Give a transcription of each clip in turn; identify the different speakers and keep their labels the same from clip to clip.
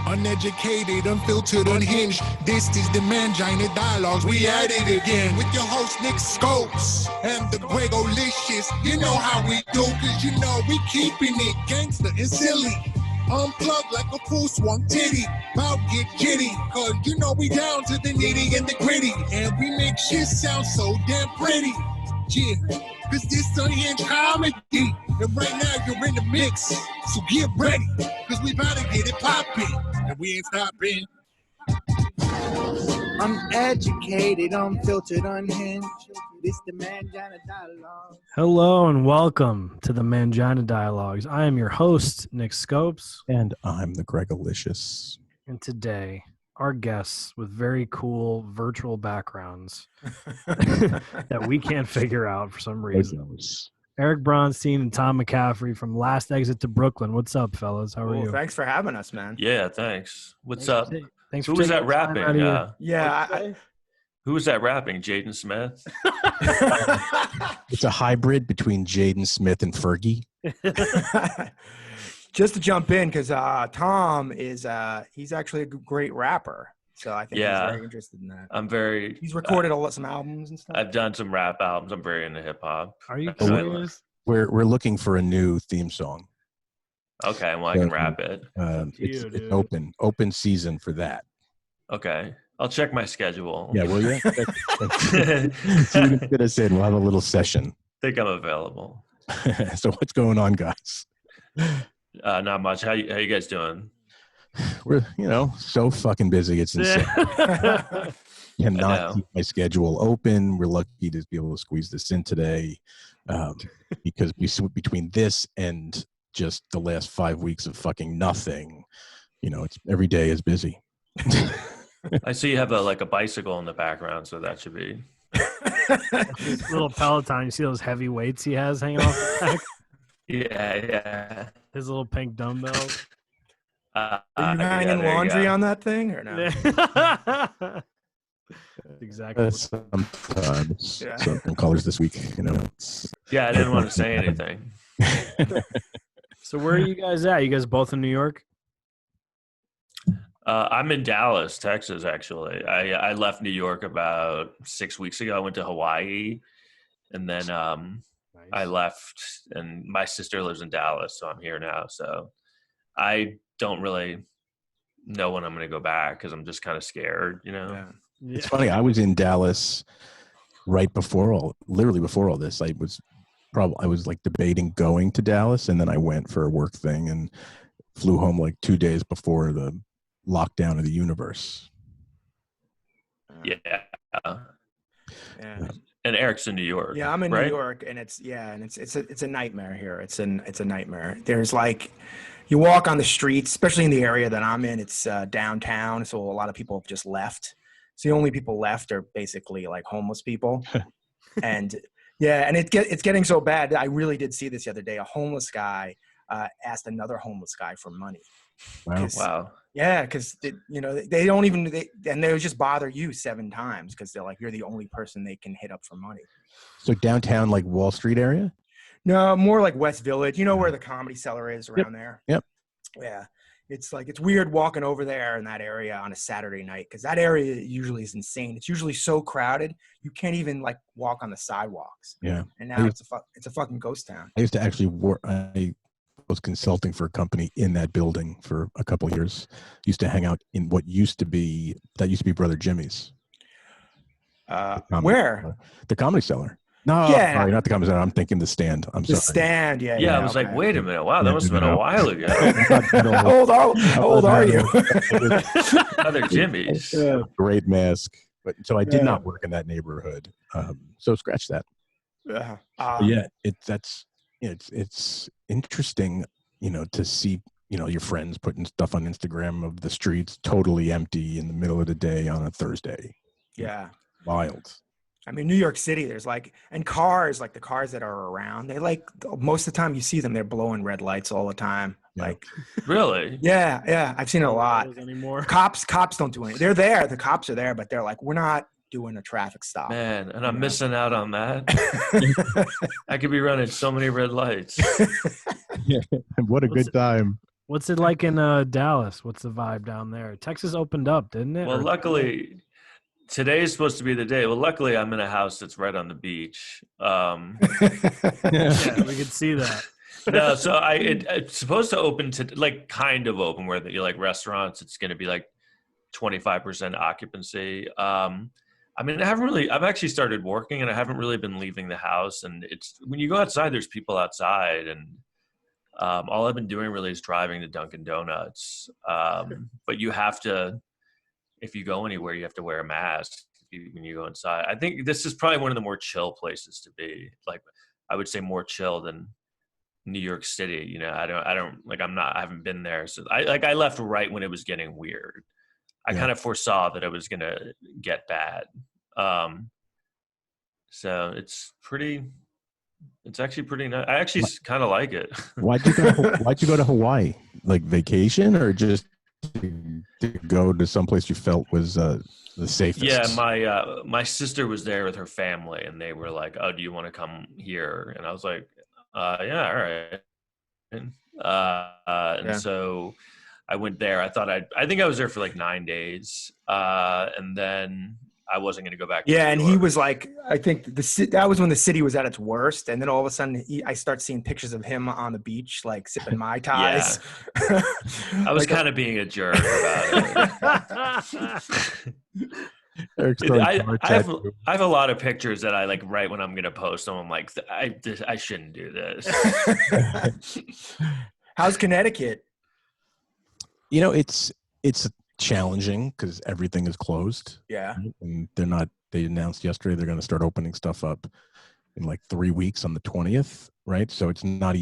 Speaker 1: Uneducated, unfiltered, unhinged. This is the Mangina Dialogues. We at it again with your host Nick Scopes and the Gregolicious. You know how we do, cause you know we keeping it gangster and silly. Unplugged like a full swung titty. About get jitty, cause you know we down to the nitty and the gritty. And we make shit sound so damn pretty. Yeah, cause this unhinged comedy. And right now you're in the mix. So get ready, cause we about to get it poppin'. And we ain't stopping. Uneducated, unfiltered, unhinged. This the Mangina Dialogues.
Speaker 2: Hello and welcome to the Mangina Dialogues. I am your host, Nick Scopes.
Speaker 3: And I'm the Gregolicious.
Speaker 2: And today, our guests with very cool virtual backgrounds that we can't figure out for some reason. Eric Bransteen and Tom McCaffrey from Last Exit to Brooklyn. What's up, fellas? How are you?
Speaker 4: Thanks for having us, man.
Speaker 5: Yeah, thanks. What's up?
Speaker 2: Thanks
Speaker 5: Who
Speaker 2: for
Speaker 5: was that rapping? Who was that rapping? Jaden Smith?
Speaker 3: It's a hybrid between Jaden Smith and Fergie.
Speaker 4: Just to jump in, because Tom is he's actually a great rapper. So I think he's very interested in that. He's recorded some albums and stuff.
Speaker 5: I've done some rap albums. I'm very into hip hop.
Speaker 2: Are you serious?
Speaker 3: We're looking for a new theme song.
Speaker 5: Okay, well I can rap it.
Speaker 3: It's open season for that.
Speaker 5: Okay, I'll check my schedule.
Speaker 3: Yeah, will you? So you can fit us in. We'll have a little session.
Speaker 5: Think I'm available.
Speaker 3: So what's going on, guys?
Speaker 5: Not much. How you guys doing?
Speaker 3: We're, so fucking busy. It's insane. Cannot keep my schedule open. We're lucky to be able to squeeze this in today because between this and just the last 5 weeks of fucking nothing, it's every day is busy.
Speaker 5: I see you have a bicycle in the background, so that should be
Speaker 2: This little Peloton. You see those heavy weights he has hanging off the back?
Speaker 5: Yeah.
Speaker 2: His little pink dumbbells.
Speaker 4: Are you hanging laundry on that thing or no?
Speaker 2: Exactly.
Speaker 3: Sometimes certain colors this week,
Speaker 5: Yeah, I didn't want to say anything.
Speaker 2: So where are you guys at? You guys both in New York?
Speaker 5: I'm in Dallas, Texas, actually. I left New York about 6 weeks ago. I went to Hawaii, and then I left, and my sister lives in Dallas, so I'm here now. So I don't really know when I'm going to go back because I'm just kind of scared,
Speaker 2: Yeah.
Speaker 3: It's funny. I was in Dallas literally before all this. I was debating going to Dallas, and then I went for a work thing and flew home 2 days before the lockdown of the universe.
Speaker 5: Yeah. And Eric's in New York.
Speaker 4: Yeah, I'm in
Speaker 5: right?
Speaker 4: New York, and it's a nightmare here. It's a nightmare. There's you walk on the streets, especially in the area that I'm in. It's downtown, so a lot of people have just left. So the only people left are basically homeless people, and it's getting so bad. I really did see this the other day. A homeless guy asked another homeless guy for money.
Speaker 5: Wow.
Speaker 4: Yeah, because they don't even and they'll just bother you 7 times because they're you're the only person they can hit up for money.
Speaker 3: So downtown, Wall Street area?
Speaker 4: No, more like West Village. Where the Comedy Cellar is around there.
Speaker 3: Yep.
Speaker 4: Yeah, it's weird walking over there in that area on a Saturday night because that area usually is insane. It's usually so crowded you can't even walk on the sidewalks.
Speaker 3: Yeah.
Speaker 4: And now it's a fucking ghost town.
Speaker 3: I used to actually work. I was consulting for a company in that building for a couple of years. Used to hang out in what used to be Brother Jimmy's.
Speaker 4: Where?
Speaker 3: The Comedy Cellar. No, sorry, not the Comedy Cellar. I'm thinking the Stand. I'm sorry.
Speaker 4: The Stand, yeah.
Speaker 5: Yeah, I was wait a minute. Wow, that must have been a while ago.
Speaker 4: How old are you?
Speaker 5: Brother Jimmy's.
Speaker 3: Great mask. But so I did not work in that neighborhood. So scratch that. It's interesting, to see, your friends putting stuff on Instagram of the streets totally empty in the middle of the day on a Thursday.
Speaker 4: Yeah.
Speaker 3: Wild.
Speaker 4: I mean, New York City, there's and cars, the cars that are around, they most of the time you see them, they're blowing red lights all the time.
Speaker 3: Yeah.
Speaker 5: Really?
Speaker 4: Yeah. I've seen it a lot.
Speaker 2: Anymore.
Speaker 4: Cops don't do anything. They're there. The cops are there, but they're we're not doing a traffic stop.
Speaker 5: Man, and I'm missing out on that. I could be running so many red lights.
Speaker 3: What a good time.
Speaker 2: What's it like in Dallas? What's the vibe down there? Texas opened up, didn't it?
Speaker 5: Well, luckily, today is supposed to be the day. Well, luckily, I'm in a house that's right on the beach.
Speaker 2: Yeah, we could see that.
Speaker 5: No, so it's supposed to open to like kind of open where you like restaurants. It's going to be like 25% occupancy. I mean, I've actually started working and I haven't really been leaving the house. And it's when you go outside, there's people outside, and all I've been doing really is driving to Dunkin' Donuts. But you have to, if you go anywhere, you have to wear a mask when you go inside. I think this is probably one of the more chill places to be. Like, I would say more chill than New York City. You know, I haven't been there. So I left right when it was getting weird. I kind of foresaw that it was going to get bad. So it's actually pretty nice. I actually kind of like it. Why'd
Speaker 3: you go to Hawaii? Like vacation, or just to go to someplace you felt was the safest?
Speaker 5: Yeah, my sister was there with her family, and they were like, "Oh, do you want to come here?" And I was like, "Yeah, all right." And so I went there. I think I was there for like 9 days, and then I wasn't going to go back.
Speaker 4: Yeah, and he was like, I think that was when the city was at its worst, and then all of a sudden, I start seeing pictures of him on the beach, like sipping Mai Tais.
Speaker 5: Yeah. I was kind of being a jerk about it. I have a lot of pictures that I like right when I'm going to post them. I'm like, I shouldn't do this.
Speaker 4: How's Connecticut?
Speaker 3: You know, it's challenging because everything is closed.
Speaker 4: Yeah.
Speaker 3: And they announced yesterday they're going to start opening stuff up in like 3 weeks on the 20th, right? So it's not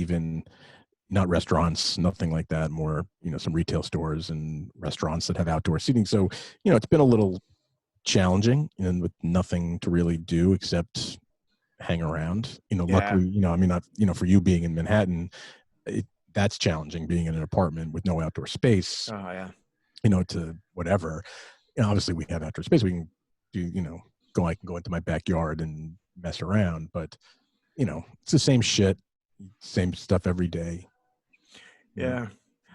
Speaker 3: restaurants, nothing like that, more, some retail stores and restaurants that have outdoor seating. So, it's been a little challenging and with nothing to really do except hang around. Luckily, for you being in Manhattan, that's challenging, being in an apartment with no outdoor space.
Speaker 4: Oh, yeah.
Speaker 3: To whatever. Obviously we have outdoor space. We can do, I can go into my backyard and mess around, but it's the same shit, same stuff every day.
Speaker 4: Yeah.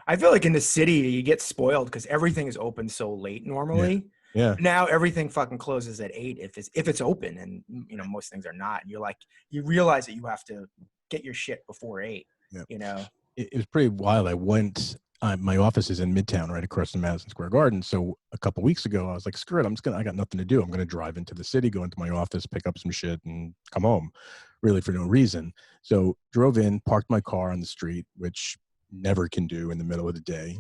Speaker 4: I feel like in the city you get spoiled because everything is open so late normally.
Speaker 3: Yeah.
Speaker 4: Now everything fucking closes at 8 if it's open, and most things are not. And you're like, you realize that you have to get your shit before 8.
Speaker 3: Yeah. It was pretty wild. I went. My office is in Midtown, right across from Madison Square Garden. So a couple weeks ago, I was like, screw it. I got nothing to do. I'm going to drive into the city, go into my office, pick up some shit, and come home, really for no reason. So drove in, parked my car on the street, which never can do in the middle of the day.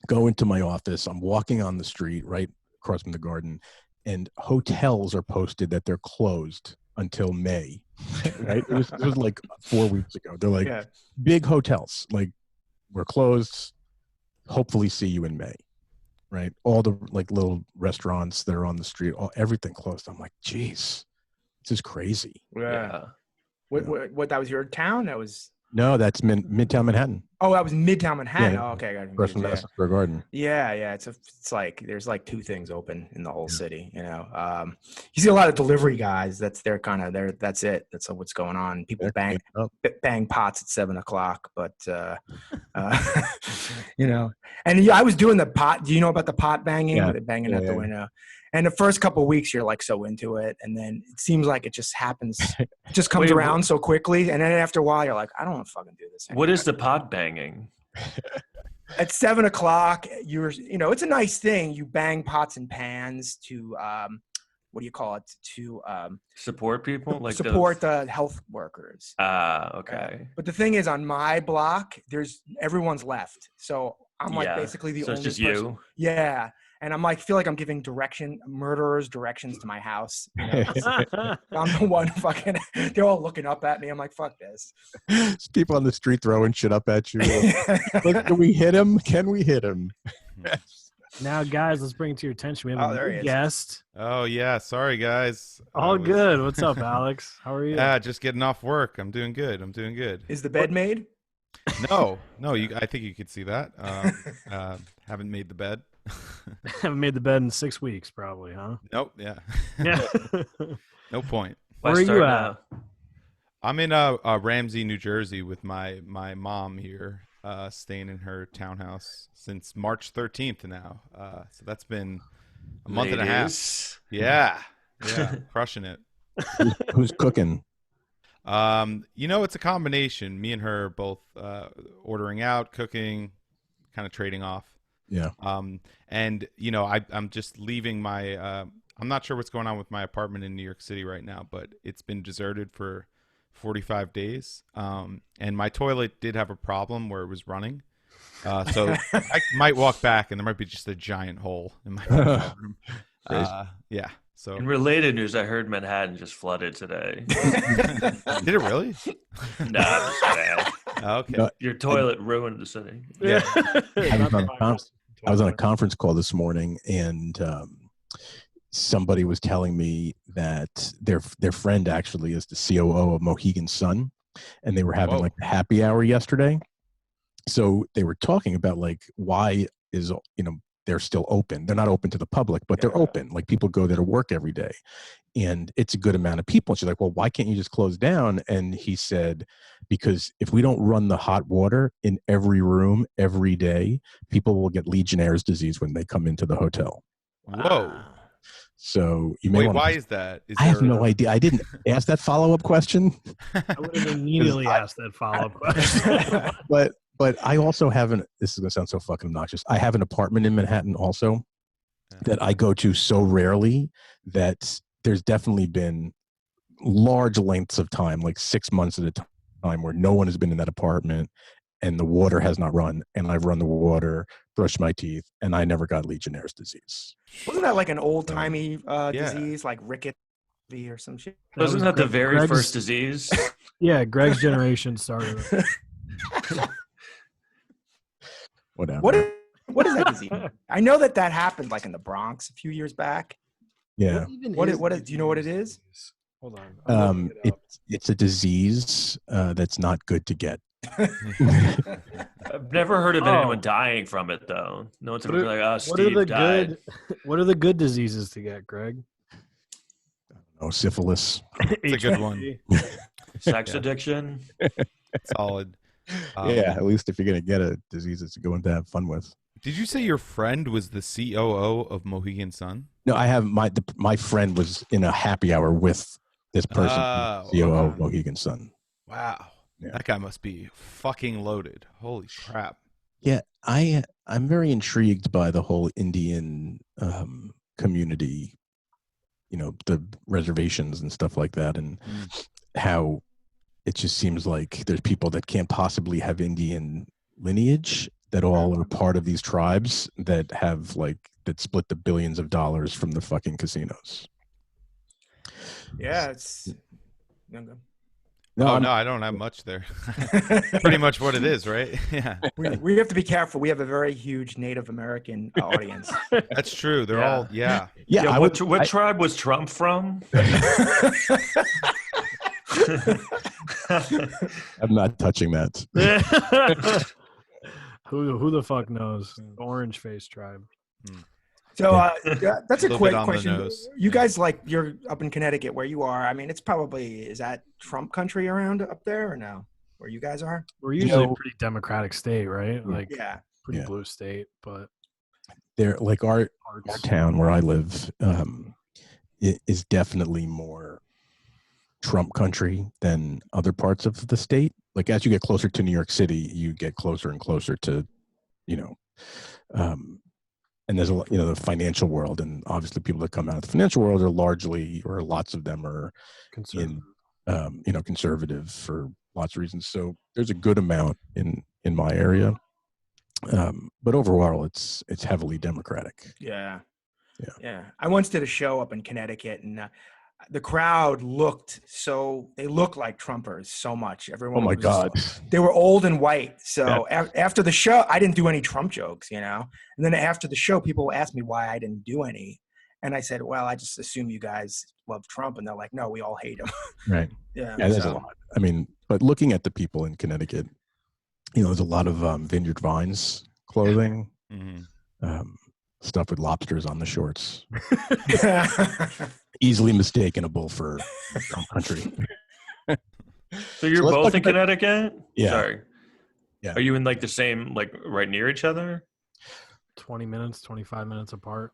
Speaker 3: Go into my office. I'm walking on the street right across from the garden, and hotels are posted that they're closed until May, right? It was like 4 weeks ago. They're like, big hotels, like, we're closed. Hopefully see you in May, right? All the like little restaurants that are on the street, everything closed. I'm like, geez, this is crazy.
Speaker 4: Yeah. What that was your town? That was
Speaker 3: No, that's Midtown Manhattan.
Speaker 4: Oh, that was Midtown Manhattan.
Speaker 3: Yeah.
Speaker 4: Oh, okay, I got it.
Speaker 3: Across from Madison Square Garden.
Speaker 4: Yeah. It's like there's like 2 things open in the whole city. You see a lot of delivery guys. That's their kind of their. That's it. That's what's going on. People bang pots at 7:00, but And I was doing the pot. Do you know about the pot banging?
Speaker 3: Yeah.
Speaker 4: They're banging out the window. And the first couple of weeks, you're like so into it, and then it seems like it just happens, it just comes around so quickly. And then after a while, you're like, I don't want to fucking do this anymore.
Speaker 5: What is the pot banging?
Speaker 4: At 7:00, it's a nice thing. You bang pots and pans to, what do you call it? To
Speaker 5: support people, like
Speaker 4: support the health workers.
Speaker 5: Okay.
Speaker 4: But the thing is, on my block, everyone's left, so I'm like basically the only
Speaker 5: just
Speaker 4: person.
Speaker 5: You.
Speaker 4: Yeah. And I'm like, feel like I'm giving murderers directions to my house. I'm the one fucking, they're all looking up at me. I'm like, fuck this.
Speaker 3: There's people on the street throwing shit up at you. Look, can we hit him? Can we hit him?
Speaker 2: Now, guys, let's bring it to your attention. We have a new guest.
Speaker 6: Oh, yeah. Sorry, guys.
Speaker 2: All good. What's up, Alex? How are you?
Speaker 6: Just getting off work. I'm doing good.
Speaker 4: Is the bed made?
Speaker 6: No. I think you could see that. Haven't made the bed.
Speaker 2: Haven't made the bed in 6 weeks, probably, huh?
Speaker 6: Nope. Yeah. No point.
Speaker 2: Where are you at?
Speaker 6: I'm in Ramsey, New Jersey, with my mom here. staying in her townhouse since March 13th now. So that's been a month and a half. Yeah, crushing it.
Speaker 3: Who's cooking?
Speaker 6: It's a combination. Me and her both ordering out, cooking, kind of trading off.
Speaker 3: Yeah.
Speaker 6: And I'm just leaving my. I'm not sure what's going on with my apartment in New York City right now, but it's been deserted for 45 days. And my toilet did have a problem where it was running. So I might walk back and there might be just a giant hole in my bathroom. Yeah. So
Speaker 5: in related news, I heard Manhattan just flooded today.
Speaker 6: Did it really?
Speaker 5: No, I'm just kidding.
Speaker 6: Okay.
Speaker 3: No,
Speaker 5: Your toilet ruined the city.
Speaker 6: Yeah.
Speaker 3: I was on a conference call this morning, and somebody was telling me that their friend actually is the COO of Mohegan Sun, and they were having like a happy hour yesterday. So they were talking about like why is they're still open. They're not open to the public, but they're open. Like people go there to work every day, and it's a good amount of people. And she's like, well, why can't you just close down? And he said, because if we don't run the hot water in every room every day, people will get Legionnaire's disease when they come into the hotel.
Speaker 6: Whoa.
Speaker 3: So you may
Speaker 6: why is that?
Speaker 3: I have no idea. I didn't ask that follow-up question.
Speaker 2: I would have immediately asked that follow-up question.
Speaker 3: But I also this is going to sound so fucking obnoxious. I have an apartment in Manhattan also that I go to so rarely that there's definitely been large lengths of time, like 6 months at a time, where no one has been in that apartment and the water has not run. And I've run the water, brushed my teeth, and I never got Legionnaire's disease.
Speaker 4: Wasn't that like an old-timey disease, like ricket or some shit?
Speaker 5: Wasn't that the very
Speaker 2: Greg's
Speaker 5: first disease?
Speaker 2: Yeah, Greg's generation started it.
Speaker 3: Whatever.
Speaker 4: What is that disease? I know that happened like in the Bronx a few years back.
Speaker 3: Yeah.
Speaker 4: Do you know what it is?
Speaker 2: Hold on.
Speaker 3: It's a disease that's not good to get.
Speaker 5: I've never heard of anyone dying from it, though. No one's ever like, oh, Steve died.
Speaker 2: What are the good diseases to get, Greg?
Speaker 3: Oh, syphilis.
Speaker 6: It's a good one.
Speaker 5: Sex addiction.
Speaker 6: Solid.
Speaker 3: Yeah, at least if you're going to get a disease, it's going to have fun with.
Speaker 6: Did you say your friend was the COO of Mohegan Sun?
Speaker 3: No, I have my friend was in a happy hour with this person, COO of Mohegan Sun.
Speaker 6: Wow.
Speaker 3: Yeah.
Speaker 6: That guy must be fucking loaded. Holy crap.
Speaker 3: Yeah, I'm very intrigued by the whole Indian community, the reservations and stuff like that, and how it just seems like there's people that can't possibly have Indian lineage that all are part of these tribes that have that split the billions of dollars from the fucking casinos.
Speaker 4: Yeah, it's
Speaker 6: No, I don't have much there. Pretty much what it is, right? Yeah.
Speaker 4: We have to be careful. We have a very huge Native American audience.
Speaker 6: That's true. They're all,
Speaker 3: Yeah.
Speaker 5: What tribe was Trump from?
Speaker 3: I'm not touching that.
Speaker 2: Who the fuck knows? Orange face tribe.
Speaker 4: So that's a quick
Speaker 6: bit
Speaker 4: question. You guys, you're up in Connecticut where you are. I mean, it's probably, is that Trump country around up there or no? Where you guys are?
Speaker 2: We're usually a pretty democratic state, right? Pretty
Speaker 3: Yeah.
Speaker 2: blue state, but
Speaker 3: They're our town where I live is definitely more Trump country than other parts of the state. Like as you get closer to New York City, you get closer and closer to, and there's a lot, the financial world, and obviously people that come out of the financial world are largely, or lots of them are
Speaker 2: conservative.
Speaker 3: Conservative for lots of reasons. So there's a good amount in my area. But overall it's heavily Democratic.
Speaker 4: Yeah. I once did a show up in Connecticut, and the crowd looked like Trumpers so much. Everyone.
Speaker 3: Oh my God.
Speaker 4: They were old and white. So after the show, I didn't do any Trump jokes, And then after the show, people asked me why I didn't do any. And I said, well, I just assume you guys love Trump. And they're like, no, we all hate him.
Speaker 3: Right.
Speaker 4: Yeah,
Speaker 3: there's a lot. I mean, but looking at the people in Connecticut, there's a lot of Vineyard Vines clothing, stuff with lobsters on the shorts. Easily mistakenable for Trump country.
Speaker 5: So you're both in Connecticut?
Speaker 3: Yeah.
Speaker 5: Sorry. Are you in like the same, like right near each other?
Speaker 2: 20 minutes, 25 minutes apart.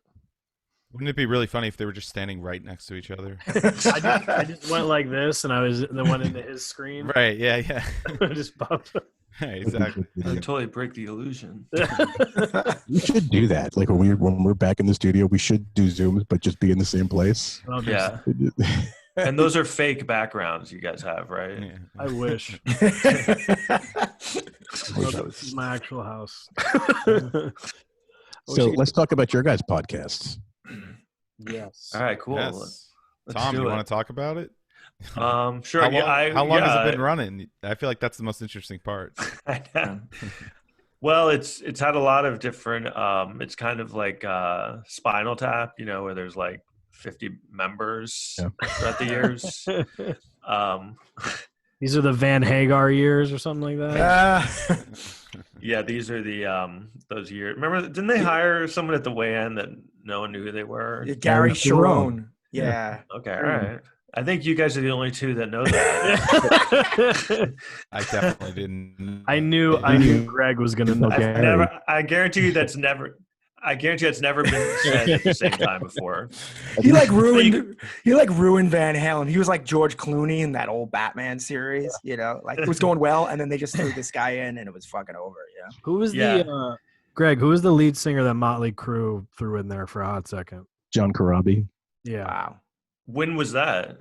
Speaker 6: Wouldn't it be really funny if they were just standing right next to each other?
Speaker 2: I just went like this, and I was the one into his screen.
Speaker 6: Right? Yeah.
Speaker 2: Just popped up.
Speaker 6: Hey, exactly.
Speaker 5: I totally break the illusion.
Speaker 3: We should do that. Like when we're back in the studio, we should do Zooms, but just be in the same place.
Speaker 5: Yeah. And those are fake backgrounds you guys have, right?
Speaker 6: Yeah.
Speaker 2: I wish. This is my actual house.
Speaker 3: So let's talk about your guys' podcasts.
Speaker 2: Yes.
Speaker 5: All right, cool.
Speaker 6: Yes.
Speaker 5: Let's
Speaker 6: Tom,
Speaker 5: do
Speaker 6: you
Speaker 5: it.
Speaker 6: want to talk about it?
Speaker 5: Sure.
Speaker 6: How long has it been running? I feel like that's the most interesting part.
Speaker 5: I know. Well, it's had a lot of different. It's kind of like Spinal Tap, where there's like 50 members throughout the years.
Speaker 2: These are the Van Hagar years or something like that.
Speaker 5: Yeah, these are the those years. Remember, didn't they hire someone at the weigh-in that no one knew who they were?
Speaker 4: Gary Sharon. Yeah.
Speaker 5: Okay, all right. I think you guys are the only two that know that.
Speaker 6: I definitely didn't.
Speaker 2: I knew Greg was going to know Gary.
Speaker 5: I guarantee that's never been said at the same time before.
Speaker 4: He ruined Van Halen. He was like George Clooney in that old Batman series, like it was going well, and then they just threw this guy in and it was fucking over.
Speaker 2: Who was Greg, who was the lead singer that Motley Crue threw in there for a hot second?
Speaker 3: John Corabi.
Speaker 2: Yeah.
Speaker 4: Wow.
Speaker 5: When was that?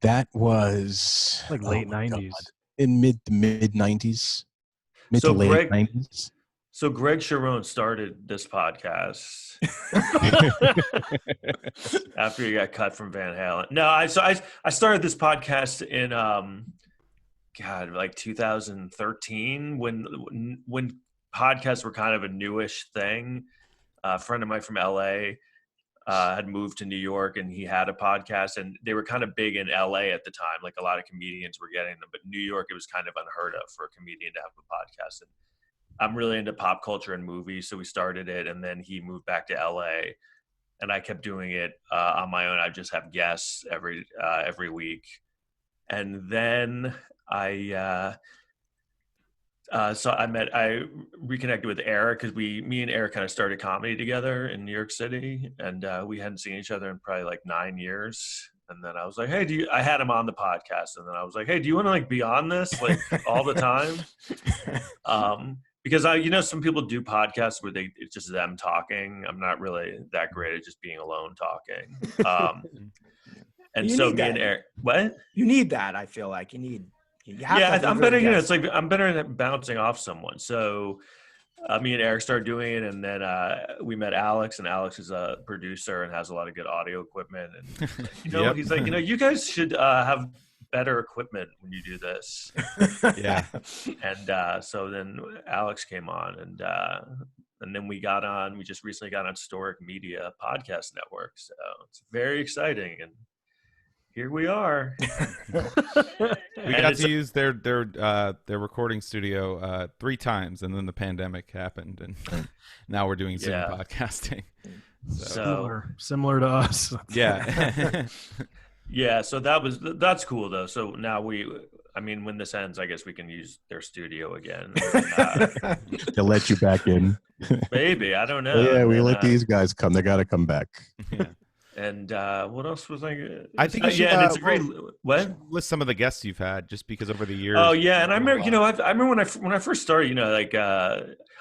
Speaker 3: That was
Speaker 2: like late 90s.
Speaker 3: In mid 90s. Mid to late 90s.
Speaker 5: So Greg Sharon started this podcast after he got cut from Van Halen. No, I started this podcast in like 2013 when podcasts were kind of a newish thing. A friend of mine from LA had moved to New York, and he had a podcast, and they were kind of big in LA at the time. Like a lot of comedians were getting them, but in New York, it was kind of unheard of for a comedian to have a podcast. And I'm really into pop culture and movies, so we started it, and then he moved back to LA, and I kept doing it on my own. I just have guests every week, and then I reconnected with Eric because me and Eric kind of started comedy together in New York City, and we hadn't seen each other in probably like 9 years. And then I was like, hey, I had him on the podcast, and then I was like, hey, do you want to like be on this like all the time? Because some people do podcasts where it's just them talking. I'm not really that great at just being alone talking. And so me and Eric, what?
Speaker 4: You need that. I feel like you
Speaker 5: have I'm better. It's like I'm better at bouncing off someone. So me and Eric started doing it, and then we met Alex, and Alex is a producer and has a lot of good audio equipment. And he's like, you guys should have better equipment when you do this.
Speaker 6: Yeah.
Speaker 5: And so then Alex came on, and then we just recently got on Storic Media Podcast Network. So it's very exciting, and here we are.
Speaker 6: We got to use their recording studio 3 times, and then the pandemic happened, and now we're doing Zoom podcasting.
Speaker 5: So
Speaker 2: similar to us.
Speaker 6: Yeah.
Speaker 5: Yeah, so that's cool though. So now when this ends, I guess we can use their studio again.
Speaker 3: They'll let you back in.
Speaker 5: Maybe, I don't know.
Speaker 3: Yeah, we let these guys come. They got to come back.
Speaker 6: Yeah.
Speaker 5: And what else was
Speaker 6: I think
Speaker 5: and it's a great what?
Speaker 6: List some of the guests you've had, just because over the years.
Speaker 5: Oh yeah, and I remember, I remember when I first started,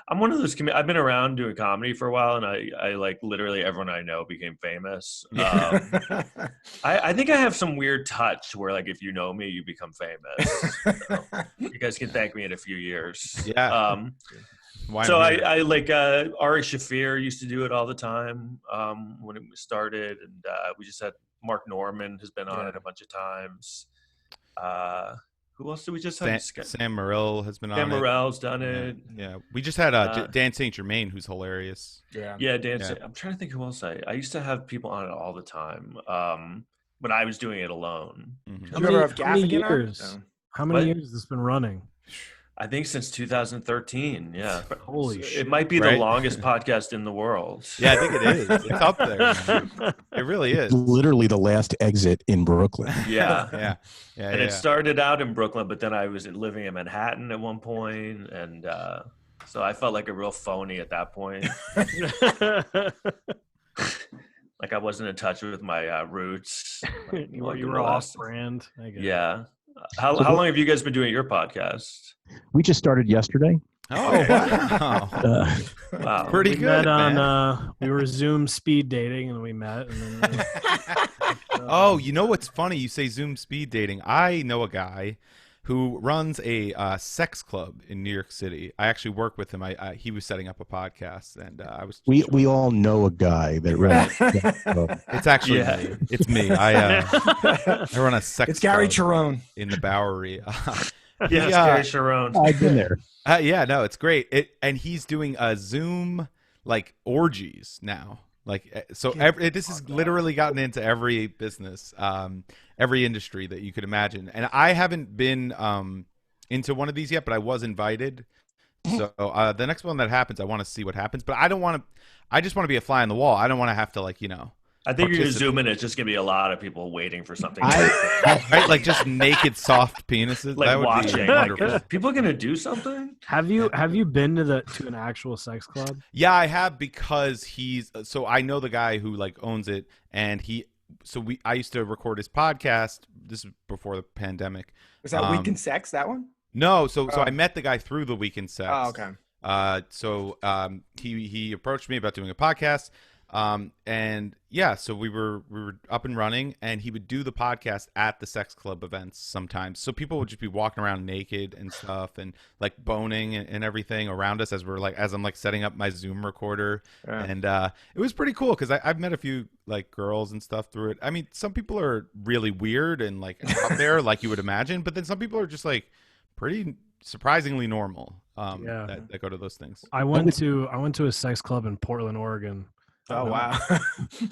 Speaker 5: I'm one of those. I've been around doing comedy for a while, and I like literally everyone I know became famous. I think I have some weird touch where like if you know me, you become famous. So, you guys can thank me in a few years.
Speaker 6: Yeah.
Speaker 5: So I like Ari Shaffir used to do it all the time when it started, and we just had Mark Norman has been on it a bunch of times. Who else did we just have?
Speaker 6: Sam Morril has been on it.
Speaker 5: Sam Morrill's done it.
Speaker 6: Yeah. We just had Dan St. Germain, who's hilarious.
Speaker 5: Yeah, Dan. I'm trying to think who else I used to have people on it all the time when I was doing it alone.
Speaker 2: How many years has this been running?
Speaker 5: I think since 2013. Yeah.
Speaker 2: Holy shit!
Speaker 5: It might be the longest podcast in the world.
Speaker 6: Yeah, I think it is. It's up there. Man. It really is.
Speaker 3: Literally the last exit in Brooklyn.
Speaker 5: Yeah. And it started out in Brooklyn, but then I was living in Manhattan at one point, and so I felt like a real phony at that point. Like I wasn't in touch with my roots. Like,
Speaker 2: you were off-brand.
Speaker 5: Yeah. How long have you guys been doing your podcast?
Speaker 3: We just started yesterday.
Speaker 6: Oh, wow.
Speaker 5: Wow.
Speaker 6: Pretty
Speaker 2: we
Speaker 6: good,
Speaker 2: met
Speaker 6: man.
Speaker 2: on, we were Zoom speed dating, and we met. And then,
Speaker 6: Oh, you know what's funny? You say Zoom speed dating. I know a guy who runs a sex club in New York City. I actually work with him. He was setting up a podcast, and I was.
Speaker 3: We all know a guy that runs.
Speaker 6: It's actually me. It's me. I run a sex.
Speaker 4: It's Gary
Speaker 6: club
Speaker 4: Cherone
Speaker 6: in the Bowery.
Speaker 5: Yes, Gary Cherone.
Speaker 3: I've been there.
Speaker 6: Yeah, no, it's great. And he's doing a Zoom like orgies now. Like so, this has literally gotten into every business, every industry that you could imagine. And I haven't been into one of these yet, but I was invited. So the next one that happens, I want to see what happens. But I don't want to. I just want to be a fly on the wall. I don't want to have to
Speaker 5: I think you're going to zoom in. It's just going to be a lot of people waiting for something.
Speaker 6: Right, like just naked soft penises.
Speaker 5: Like
Speaker 6: that would
Speaker 5: watching.
Speaker 6: be wonderful.
Speaker 5: Like, people going to do something?
Speaker 2: have you been to an actual sex club?
Speaker 6: Yeah, I have because so I know the guy who like owns it, and I used to record his podcast. This is before the pandemic.
Speaker 4: Was that Weekend Sex, that one?
Speaker 6: No, so I met the guy through the Weekend Sex.
Speaker 4: Oh, okay.
Speaker 6: So he approached me about doing a podcast. And yeah, so we were up and running, and he would do the podcast at the sex club events sometimes. So people would just be walking around naked and stuff, and like boning and everything around us as I'm like setting up my Zoom recorder.
Speaker 4: Yeah.
Speaker 6: And it was pretty cool because I've met a few like girls and stuff through it. I mean, some people are really weird and like out there like you would imagine, but then some people are just like pretty surprisingly normal. That go to those things.
Speaker 2: I went to a sex club in Portland, Oregon.
Speaker 4: Oh, wow.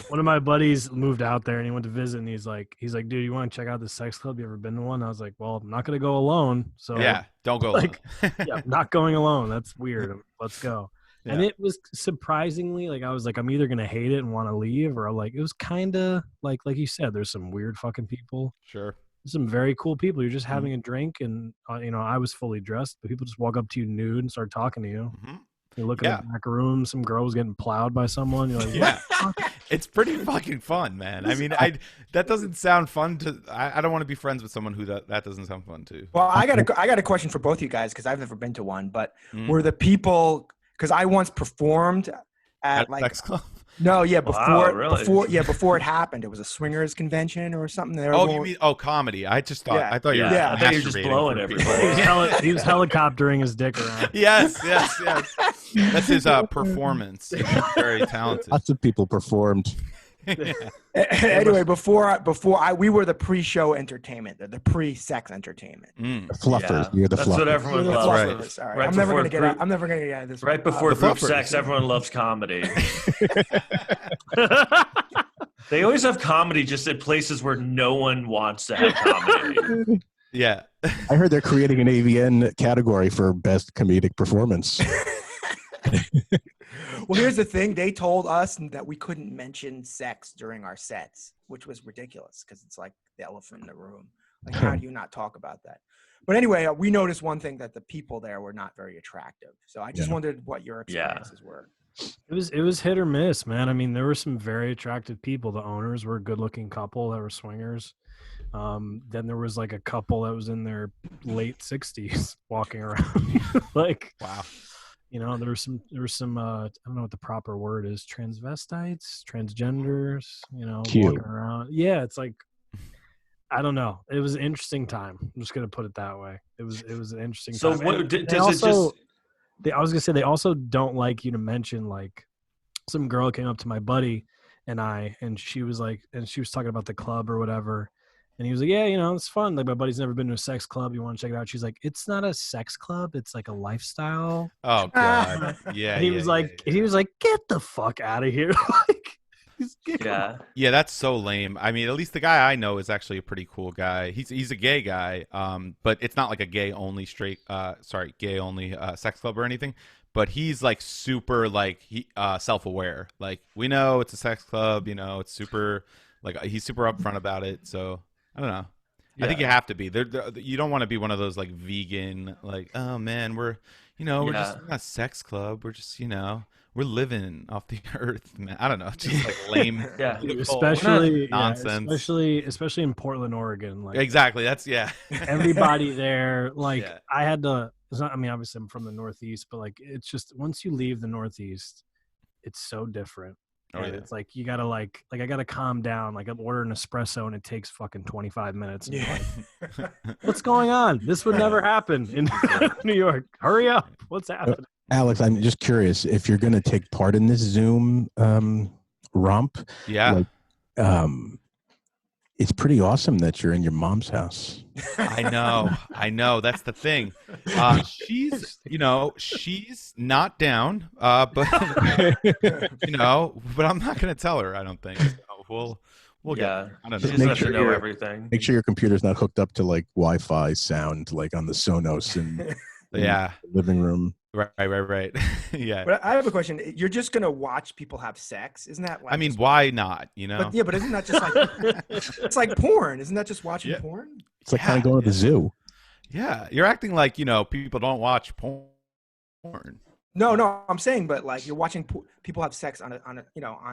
Speaker 2: One of my buddies moved out there, and he went to visit, and he's like, dude, you want to check out this sex club? You ever been to one? I was like, well, I'm not going to go alone. So
Speaker 6: yeah, don't go
Speaker 2: like,
Speaker 6: alone.
Speaker 2: yeah, I'm not going alone. That's weird. Let's go.
Speaker 6: Yeah.
Speaker 2: And it was surprisingly, like, I was like, I'm either going to hate it and want to leave, or like, it was kind of like you said, there's some weird fucking people.
Speaker 6: Sure.
Speaker 2: Some very cool people. You're just having a drink, and I was fully dressed, but people just walk up to you nude and start talking to you.
Speaker 6: Mm-hmm.
Speaker 2: You're looking at the back room, some girl's getting plowed by someone. You're like,
Speaker 6: yeah, it's pretty fucking fun, man. I mean, that doesn't sound fun to. I don't want to be friends with someone who that doesn't sound fun to.
Speaker 4: Well, I got a question for both you guys because I've never been to one. But were the people? Because I once performed at like
Speaker 6: sex club.
Speaker 4: No, yeah, before it happened, it was a swingers convention or something.
Speaker 6: You mean comedy? I thought
Speaker 5: I thought you were just blowing everybody.
Speaker 2: He was helicoptering his dick around.
Speaker 6: Yes. That's his performance. He's very talented.
Speaker 3: Lots of people performed.
Speaker 4: Anyway, we were the pre-show entertainment, the pre-sex entertainment.
Speaker 3: The fluffers. You're the
Speaker 5: That's
Speaker 3: fluffers.
Speaker 5: what everyone loves.
Speaker 4: Right. All right. I'm never gonna get out of this.
Speaker 5: Right before group sex, everyone loves comedy. They always have comedy just at places where no one wants to have comedy.
Speaker 6: Yeah.
Speaker 3: I heard they're creating an AVN category for best comedic performance.
Speaker 4: Well, here's the thing. They told us that we couldn't mention sex during our sets, which was ridiculous because it's like the elephant in the room. Like, how do you not talk about that? But anyway, we noticed one thing, that the people there were not very attractive. So I just wondered what your experiences were.
Speaker 2: It was hit or miss, man. I mean, there were some very attractive people. The owners were a good-looking couple that were swingers. Then there was like a couple that was in their late 60s walking around. Like,
Speaker 6: wow.
Speaker 2: There was some I don't know what the proper word is, transvestites, transgenders, walking around. Yeah, it's like, I don't know. It was an interesting time. I'm just gonna put it that way. It was an interesting time.
Speaker 5: So what does it just?
Speaker 2: I was gonna say they also don't like you to mention, like, some girl came up to my buddy and she was talking about the club or whatever. And he was like, yeah, it's fun. Like, my buddy's never been to a sex club. You want to check it out? She's like, it's not a sex club. It's like a lifestyle.
Speaker 6: Oh, God. Yeah.
Speaker 2: And he was like, get the fuck out of here. Like,
Speaker 6: Yeah, that's so lame. I mean, at least the guy I know is actually a pretty cool guy. He's a gay guy, but it's not like a gay only sex club or anything. But he's like super like self-aware. Like, we know it's a sex club, you know, it's super like he's super upfront about it. So I don't know. I think you have to be. You don't want to be one of those like vegan, like, oh man, we're just not a sex club. We're just, we're living off the earth, man. I don't know, just like lame,
Speaker 2: especially
Speaker 6: nonsense.
Speaker 2: Especially in Portland, Oregon. Like,
Speaker 6: exactly. That's
Speaker 2: everybody there. Like, I had to. It's not. I mean, obviously, I'm from the Northeast, but like, it's just once you leave the Northeast, it's so different. It's like you gotta like I gotta calm down. Like, I'm ordering an espresso and it takes fucking 25 minutes. And like, what's going on? This would never happen in New York. Hurry up! What's happening?
Speaker 3: Alex, I'm just curious if you're gonna take part in this Zoom romp.
Speaker 6: Yeah.
Speaker 3: It's pretty awesome that you're in your mom's house.
Speaker 6: I know. That's the thing. She's not down, but but I'm not going to tell her. I don't think. So we'll get. I don't know.
Speaker 5: She doesn't have to know everything.
Speaker 3: Make sure your computer's not hooked up to like Wi-Fi sound, like on the Sonos in the living room.
Speaker 6: Right. Yeah.
Speaker 4: But I have a question. You're just gonna watch people have sex? Isn't that like?
Speaker 6: I mean, why not?
Speaker 4: But isn't that just like? It's like porn. Isn't that just watching porn?
Speaker 3: It's like kind of going to the zoo.
Speaker 6: Yeah, you're acting like people don't watch porn.
Speaker 4: No, I'm saying, but like you're watching people have sex on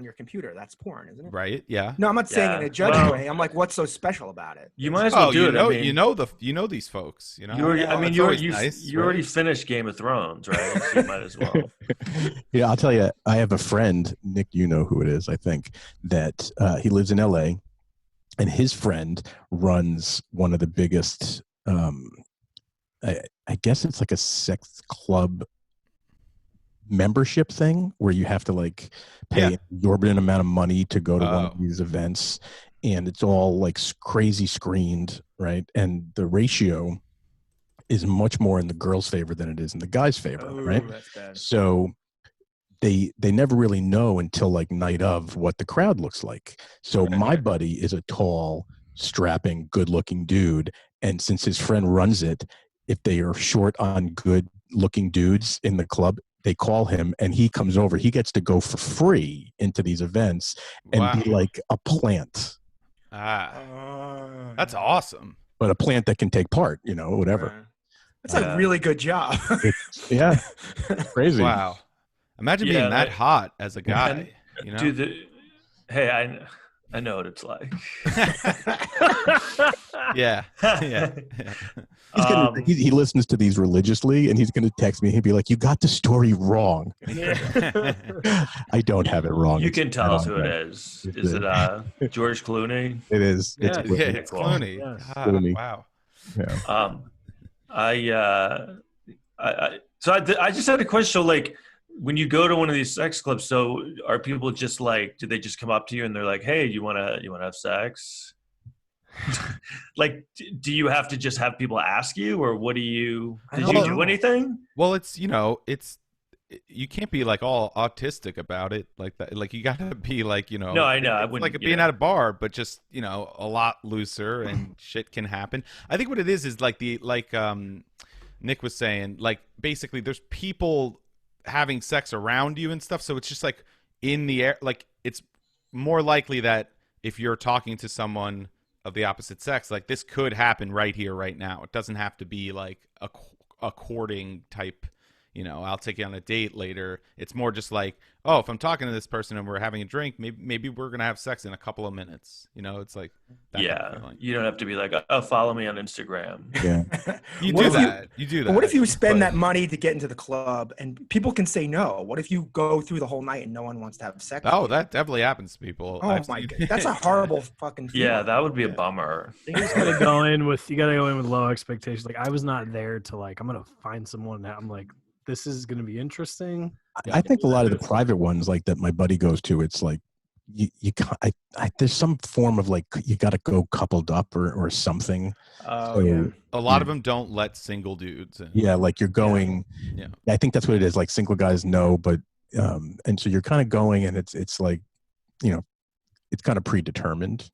Speaker 4: your computer. That's porn, isn't it?
Speaker 6: Right? Yeah.
Speaker 4: No, I'm not saying in a judging way. I'm like, what's so special about it?
Speaker 5: You might as well do it.
Speaker 6: You know these folks. You
Speaker 5: already finished Game of Thrones, right? So you might as well.
Speaker 3: Yeah, I'll tell you. I have a friend, Nick. You know who it is, I think. That he lives in LA, and his friend runs one of the biggest. I guess it's like a sex club membership thing where you have to like pay an exorbitant amount of money to go to one of these events, and it's all like crazy screened, right? And the ratio is much more in the girls' favor than it is in the guys' favor, right?
Speaker 4: That's bad.
Speaker 3: So they never really know until like night of what the crowd looks like. So my buddy is a tall, strapping, good-looking dude, and since his friend runs it, if they are short on good-looking dudes in the club, they call him and he comes over. He gets to go for free into these events and be like a plant.
Speaker 6: That's awesome.
Speaker 3: But a plant that can take part, whatever.
Speaker 4: That's a really good job.
Speaker 3: It's crazy.
Speaker 6: Wow. Imagine being that hot as a guy.
Speaker 5: I know what it's like.
Speaker 6: Yeah.
Speaker 3: He listens to these religiously, and he's going to text me. He'd be like, "You got the story wrong." I don't have it wrong.
Speaker 5: You can tell us who it is. Is it George Clooney?
Speaker 3: It is.
Speaker 6: It's Clooney.
Speaker 3: Yes.
Speaker 6: God,
Speaker 3: Clooney.
Speaker 6: Wow.
Speaker 3: Yeah.
Speaker 5: So I just had a question. So like, when you go to one of these sex clubs, so are people just like, do they just come up to you and they're like, "Hey, you want to have sex?" Like, do you have to just have people ask you, or what do you? Did you do anything?
Speaker 6: Well, it's you can't be like all autistic about it like that. Like, you gotta be like, No,
Speaker 5: I know. I wouldn't,
Speaker 6: like being at a bar, but just a lot looser, and shit can happen. I think what it is like Nick was saying, like basically there's people having sex around you and stuff, so it's just like in the air. Like, it's more likely that if you're talking to someone of the opposite sex, like this could happen right here, right now. It doesn't have to be like a courting type, I'll take you on a date later. It's more just like, oh, if I'm talking to this person and we're having a drink, maybe we're going to have sex in a couple of minutes. It's like, that kind of feeling.
Speaker 5: You don't have to be like, oh, follow me on Instagram.
Speaker 3: Yeah.
Speaker 6: You do that.
Speaker 4: But what if you spend that money to get into the club and people can say no? What if you go through the whole night and no one wants to have sex?
Speaker 6: Oh, that definitely happens to people.
Speaker 4: Oh my God. That's a horrible fucking feeling.
Speaker 5: Yeah, that would be a bummer.
Speaker 2: You gotta go in with low expectations. Like, I was not there to like, I'm going to find someone that I'm like, this is going to be interesting.
Speaker 3: I think a lot of the private ones like that my buddy goes to, it's like you can't, there's some form of like, you got to go coupled up or something.
Speaker 6: A lot of them don't let single dudes in.
Speaker 3: Yeah. Like you're going, I think that's what it is. Like single guys know, but, and so you're kind of going and it's like, it's kind of predetermined.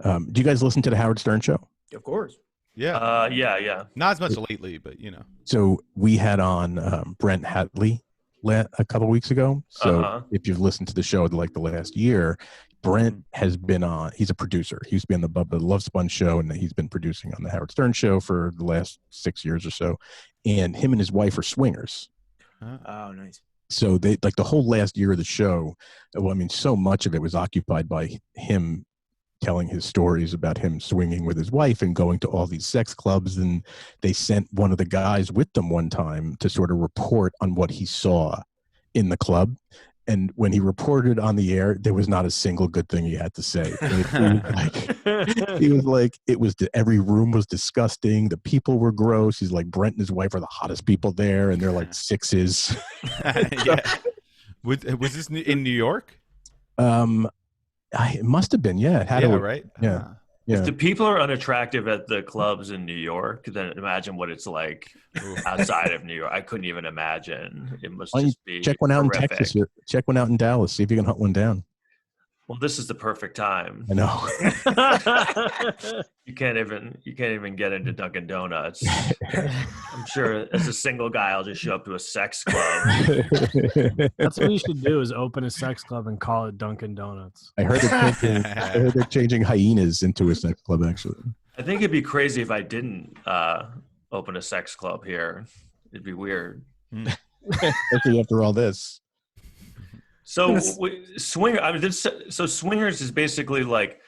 Speaker 3: Do you guys listen to the Howard Stern show?
Speaker 4: Of course.
Speaker 6: Yeah.
Speaker 5: Yeah.
Speaker 6: Not as much lately, but
Speaker 3: So we had on Brent Hatley a couple weeks ago. So if you've listened to the show like the last year, Brent has been on. He's a producer. He used to be on the Bubba Love Sponge show, and he's been producing on the Howard Stern show for the last 6 years or so. And him and his wife are swingers.
Speaker 4: Oh, nice.
Speaker 3: So they like the whole last year of the show. Well, I mean, so much of it was occupied by him telling his stories about him swinging with his wife and going to all these sex clubs. And they sent one of the guys with them one time to sort of report on what he saw in the club. And when he reported on the air, there was not a single good thing he had to say. He was like, every room was disgusting. The people were gross. He's like, Brent and his wife are the hottest people there, and they're like sixes.
Speaker 6: Yeah. Was this in New York?
Speaker 3: It must have been. Yeah, it had to,
Speaker 6: right.
Speaker 3: Yeah. Yeah.
Speaker 5: If the people are unattractive at the clubs in New York, then imagine what it's like outside of New York. I couldn't even imagine. It must just be
Speaker 3: check one out
Speaker 5: horrific.
Speaker 3: in Texas. Check one out in Dallas. See if you can hunt one down.
Speaker 5: Well, this is the perfect time.
Speaker 3: I know.
Speaker 5: You can't even get into Dunkin' Donuts. I'm sure as a single guy, I'll just show up to a sex club.
Speaker 2: That's what you should do: is open a sex club and call it Dunkin' Donuts.
Speaker 3: I heard they're changing hyenas into a sex club. Actually,
Speaker 5: I think it'd be crazy if I didn't open a sex club here. It'd be weird.
Speaker 3: especially after all this.
Speaker 5: So so swingers is basically like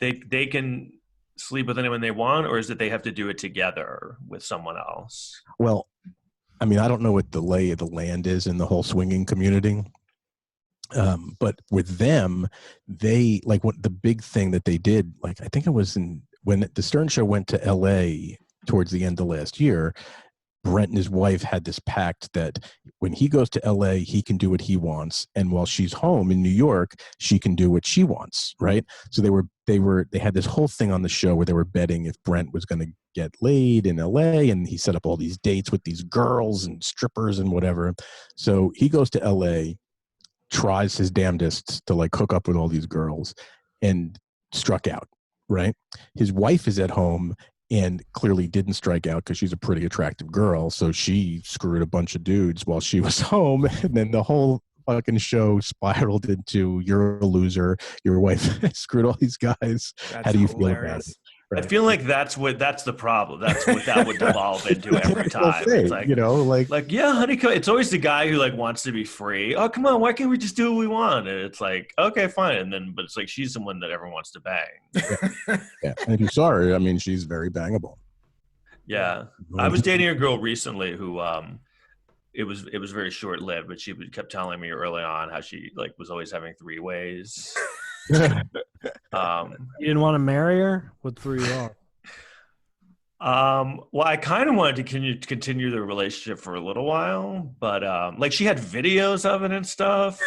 Speaker 5: they can sleep with anyone they want, or is it they have to do it together with someone else?
Speaker 3: Well, I mean, I don't know what the lay of the land is in the whole swinging community. But with them, they like what the big thing that they did, like I think it was when the Stern Show went to LA towards the end of last year, Brent and his wife had this pact that when he goes to LA, he can do what he wants. And while she's home in New York, she can do what she wants. Right. So they had this whole thing on the show where they were betting if Brent was going to get laid in LA, and he set up all these dates with these girls and strippers and whatever. So he goes to LA, tries his damnedest to like hook up with all these girls, and struck out. Right. His wife is at home and clearly didn't strike out because she's a pretty attractive girl. So she screwed a bunch of dudes while she was home. And then the whole fucking show spiraled into, you're a loser. Your wife screwed all these guys. How do you feel about it?
Speaker 5: Right. I feel like that's the problem. That's what that would devolve into every time. It's like, like, yeah, honey, it's always the guy who like wants to be free. Oh, come on, why can't we just do what we want? And it's like, okay, fine. And then, but it's like, she's someone that everyone wants to bang.
Speaker 3: Yeah. And if you saw her, I mean, she's very bangable.
Speaker 5: Yeah. I was dating a girl recently who, it was very short lived, but she kept telling me early on how she like was always having three-ways.
Speaker 2: You didn't want to marry her? What threw you off?
Speaker 5: Well, I kind of wanted to continue the relationship for a little while, but like she had videos of it and stuff.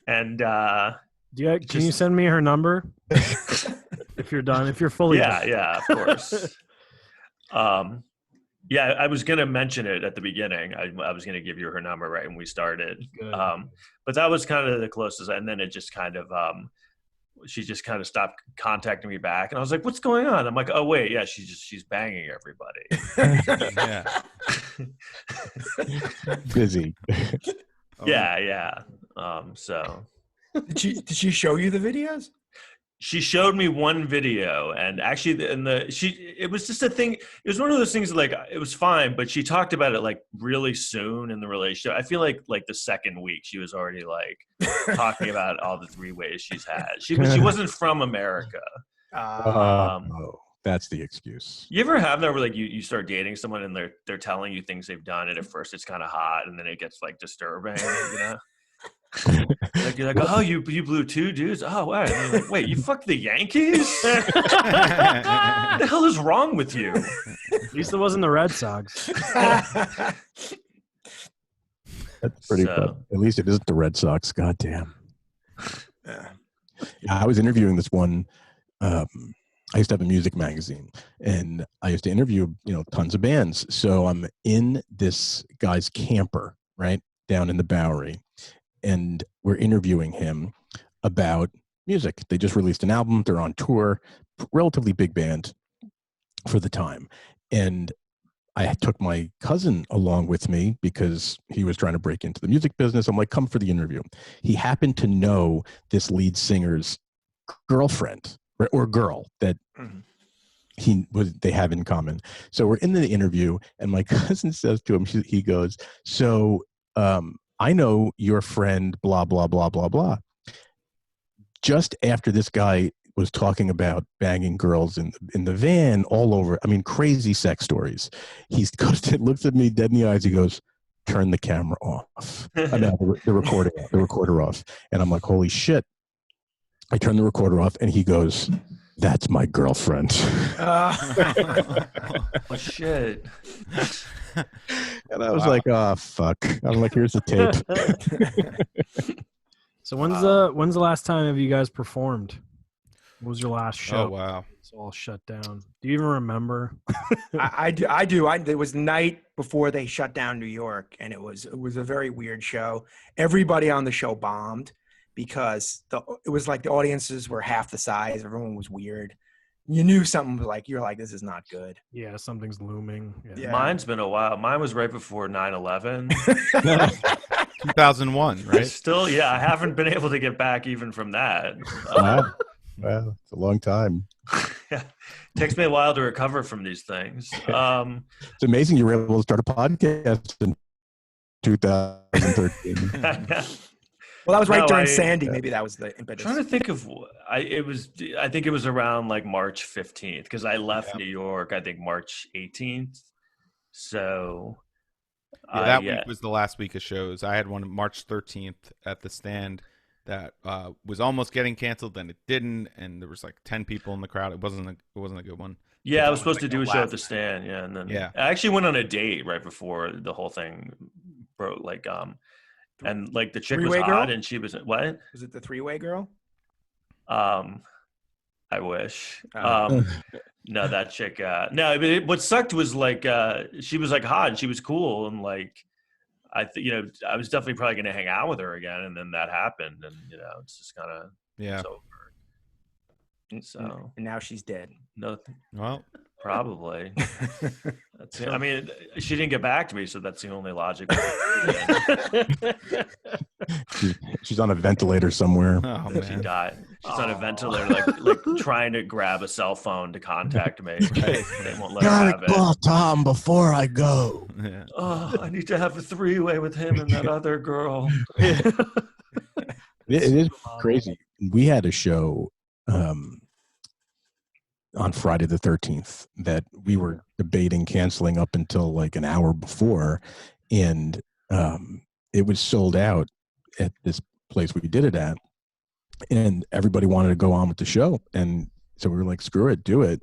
Speaker 5: And
Speaker 2: can you send me her number if you're done? If you're fully done.
Speaker 5: Yeah, of course. Yeah, I was gonna mention it at the beginning. I was gonna give you her number right when we started.
Speaker 2: Good.
Speaker 5: But that was kind of the closest, and then it just kind of she just kind of stopped contacting me back, and I was like, "What's going on?" I'm like, "Oh wait, yeah, she's banging everybody."
Speaker 6: Yeah.
Speaker 3: Busy.
Speaker 5: Yeah. So
Speaker 4: did she show you the videos?
Speaker 5: She showed me one video, and actually it was just a thing. It was one of those things like it was fine, but she talked about it like really soon in the relationship. I feel like the second week she was already like talking about all the three-ways she's had. She wasn't from America.
Speaker 3: That's the excuse.
Speaker 5: You ever have that where like you start dating someone and they're telling you things they've done, and at first it's kind of hot, and then it gets like disturbing, you know? Like you're like, oh, you blew two dudes. Oh, wow. And you're like, wait, you fucked the Yankees? What the hell is wrong with you?
Speaker 2: At least it wasn't the Red Sox.
Speaker 3: That's pretty fun. At least it isn't the Red Sox. God damn. Yeah, I was interviewing this one. I used to have a music magazine, and I used to interview, tons of bands. So I'm in this guy's camper, right down in the Bowery. And we're interviewing him. about music. They just released an album. They're on tour, relatively big band for the time. And I took my cousin along with me because he was trying to break into the music business. I'm like, come for the interview. He happened to know this lead singer's girlfriend or girl that they have in common. So we're in the interview, and my cousin says to him, he goes, so I know your friend, blah, blah, blah, blah, blah. Just after this guy was talking about banging girls in the van all over, I mean, crazy sex stories. He looks at me dead in the eyes. He goes, turn the camera off. I mean, the recorder off. And I'm like, holy shit. I turn the recorder off, and he goes, that's my girlfriend.
Speaker 5: Oh, shit.
Speaker 3: And I was like, oh, fuck. I'm like, here's the tape.
Speaker 2: So when's the last time have you guys performed? What was your last show?
Speaker 6: Oh, wow.
Speaker 2: It's all shut down. Do you even remember?
Speaker 4: I do. It was the night before they shut down New York, and it was a very weird show. Everybody on the show bombed because it was like the audiences were half the size. Everyone was weird. You knew something was like, you're like, this is not good.
Speaker 2: Yeah, something's looming. Yeah.
Speaker 5: Mine's been a while. Mine was right before 9/11.
Speaker 6: 2001, right?
Speaker 5: Still, yeah, I haven't been able to get back even from that.
Speaker 3: Well, it's a long time.
Speaker 5: Yeah. Takes me a while to recover from these things.
Speaker 3: It's amazing you were able to start a podcast in 2013.
Speaker 4: Well, that was right during Sandy. Maybe that was the impetus.
Speaker 5: I'm trying to think of, I think it was around like March 15th because I left New York, I think March 18th. So
Speaker 6: that week was the last week of shows. I had one March 13th at the Stand that was almost getting canceled, then it didn't, and there was like 10 people in the crowd. It wasn't a good one.
Speaker 5: Yeah, I was supposed to do a show at the Stand. Yeah, and then I actually went on a date right before the whole thing broke. Like, and like the chick was hot, girl? And she was what?
Speaker 4: Was it the three-way girl?
Speaker 5: I wish. No, that chick. No, what sucked was like she was like hot and she was cool and like I was definitely probably going to hang out with her again, and then that happened, and it's just kind of it's over. So
Speaker 4: and now she's dead.
Speaker 5: No,
Speaker 6: well,
Speaker 5: probably. I mean, she didn't get back to me, so that's the only logical.
Speaker 3: She's on a ventilator somewhere.
Speaker 6: Oh, man.
Speaker 5: She died. She's on a ventilator, like trying to grab a cell phone to contact me. Right? They won't let her have it.
Speaker 3: Call Tom before I go.
Speaker 6: Yeah.
Speaker 5: Oh, I need to have a three-way with him and that other girl.
Speaker 3: It is crazy. We had a show on Friday the 13th that we were debating canceling up until like an hour before, and it was sold out at this place we did it at, and everybody wanted to go on with the show, and so we were like, screw it, do it.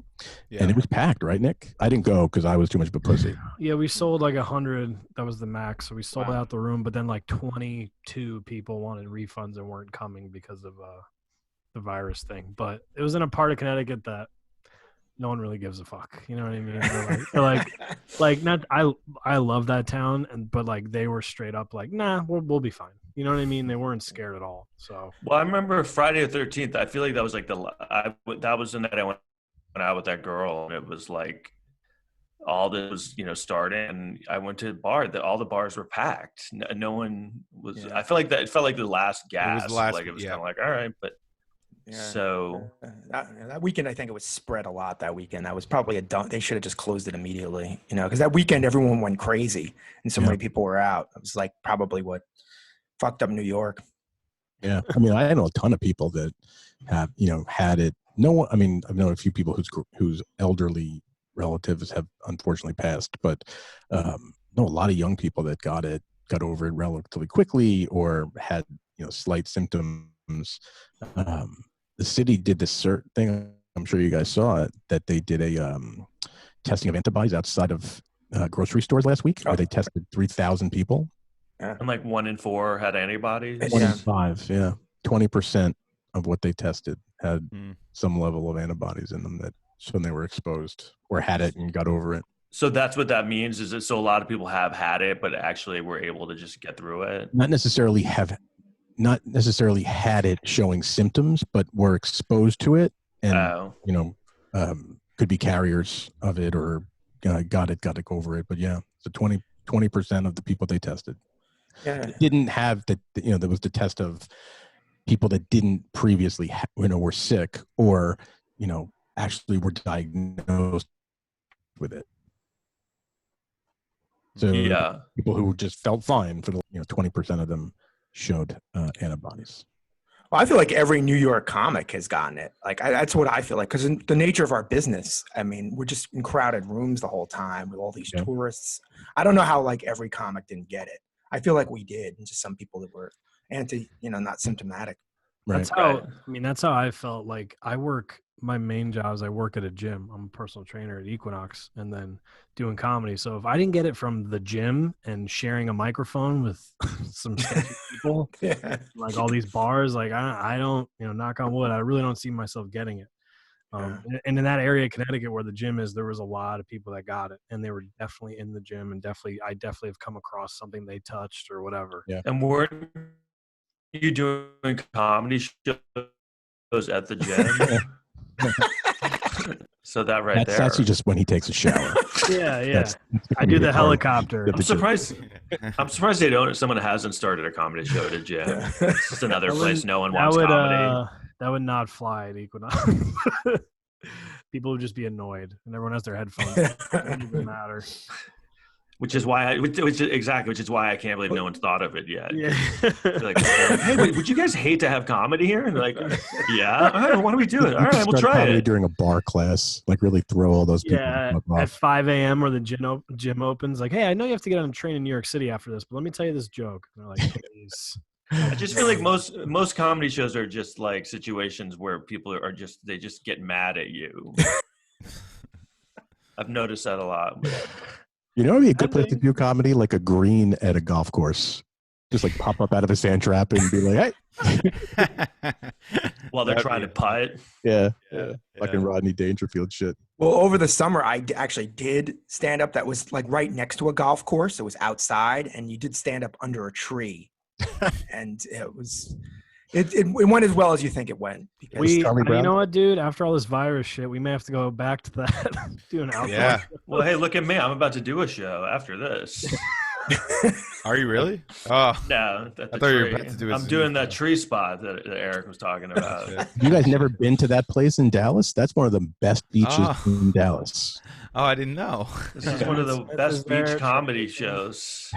Speaker 3: And it was packed, right, Nick? I didn't go because I was too much of a pussy.
Speaker 2: Yeah, we sold like 100. That was the max. So we sold out the room, but then like 22 people wanted refunds and weren't coming because of the virus thing. But it was in a part of Connecticut that no one really gives a fuck. You know what I mean? They're like not. I love that town, but like they were straight up like, nah, we'll be fine. You know what I mean? They weren't scared at all. So.
Speaker 5: Well, I remember Friday the 13th. I feel like that was like that was the night I went out with that girl, and it was like all this was starting, and I went to a bar that all the bars were packed. No one was. Yeah. I feel like that. It felt like the last gasp. It was kind of like, all right, but.
Speaker 4: Yeah.
Speaker 5: So
Speaker 4: that weekend, I think it was spread a lot that weekend. That was probably they should have just closed it immediately, because that weekend everyone went crazy and so many people were out. It was like probably what fucked up New York.
Speaker 3: Yeah. I mean, I know a ton of people that have, had it. No one, I mean, I've known a few people whose elderly relatives have unfortunately passed, but know a lot of young people that got over it relatively quickly or had, slight symptoms. The city did this certain thing. I'm sure you guys saw it, that they did a testing of antibodies outside of grocery stores last week, where they tested 3,000 people.
Speaker 5: Yeah. And like 1 in 4 had antibodies.
Speaker 3: 1 in 5, yeah. 20% of what they tested had some level of antibodies in them that when they were exposed or had it and got over it.
Speaker 5: So that's what that means, is that so a lot of people have had it, but actually were able to just get through it?
Speaker 3: Not necessarily have not necessarily had it showing symptoms, but were exposed to it and, could be carriers of it or got it over it. But yeah, so 20% of the people they tested didn't have there was the test of people that didn't previously, were sick or, actually were diagnosed with it. So people who just felt fine for the 20% of them showed antibodies.
Speaker 4: Well, I feel like every New York comic has gotten it. Like that's what I feel like, because in the nature of our business, I mean, we're just in crowded rooms the whole time with all these tourists. I don't know how like every comic didn't get it. I feel like we did, and just some people that were not symptomatic.
Speaker 3: Right.
Speaker 2: That's how I felt. Like my main job is I work at a gym. I'm a personal trainer at Equinox and then doing comedy. So if I didn't get it from the gym and sharing a microphone with some sketchy people, like all these bars, like I don't, knock on wood, I really don't see myself getting it. And in that area of Connecticut where the gym is, there was a lot of people that got it, and they were definitely in the gym, and I definitely have come across something they touched or whatever.
Speaker 3: Yeah.
Speaker 5: And weren't you doing comedy shows at the gym? So that's
Speaker 3: actually just when he takes a shower.
Speaker 2: That's I do the helicopter.
Speaker 5: I'm surprised someone hasn't started a comedy show at a gym. It's just another place no one wants comedy.
Speaker 2: That would not fly at Equinox. People would just be annoyed, and everyone has their headphones. It doesn't even matter.
Speaker 5: Which is why I can't believe no one's thought of it yet. Yeah. Like, hey, wait, would you guys hate to have comedy here? And like, yeah. All right, why don't we do it? All right, we'll try it.
Speaker 3: During a bar class, like really throw all those people.
Speaker 2: Yeah, at 5 a.m. where the gym opens, like, hey, I know you have to get on a train in New York City after this, but let me tell you this joke. And they're like, please.
Speaker 5: I just feel like most comedy shows are just like situations where people they just get mad at you. I've noticed that a lot.
Speaker 3: It'd be a good place to do comedy, like a green at a golf course. Just like pop up out of a sand trap and be like, hey.
Speaker 5: While they're trying to putt.
Speaker 3: Yeah. Fucking Rodney Dangerfield shit.
Speaker 4: Well, over the summer, I actually did stand up that was like right next to a golf course. It was outside, and you did stand up under a tree. And it went as well as you think it went.
Speaker 2: You know what, dude? After all this virus shit, we may have to go back to that. Do an outdoor.
Speaker 6: Yeah.
Speaker 5: Well, hey, look at me. I'm about to do a show after this.
Speaker 6: Are you really? Oh
Speaker 5: no!
Speaker 6: I thought you were about to do.
Speaker 5: I'm doing that tree spot that Eric was talking about.
Speaker 3: You guys never been to that place in Dallas? That's one of the best beaches in Dallas.
Speaker 6: Oh, I didn't know.
Speaker 5: This is one of the best beach comedy shows.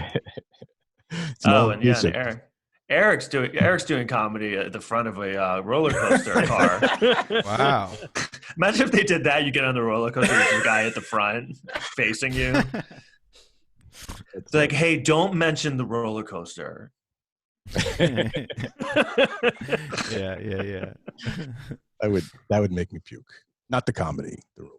Speaker 5: And Eric's doing comedy at the front of a roller coaster car.
Speaker 6: Wow!
Speaker 5: Imagine if they did that. You get on the roller coaster, there's a guy at the front facing you. It's like, hey, don't mention the roller coaster.
Speaker 6: Yeah.
Speaker 3: That would make me puke. Not the comedy, the roller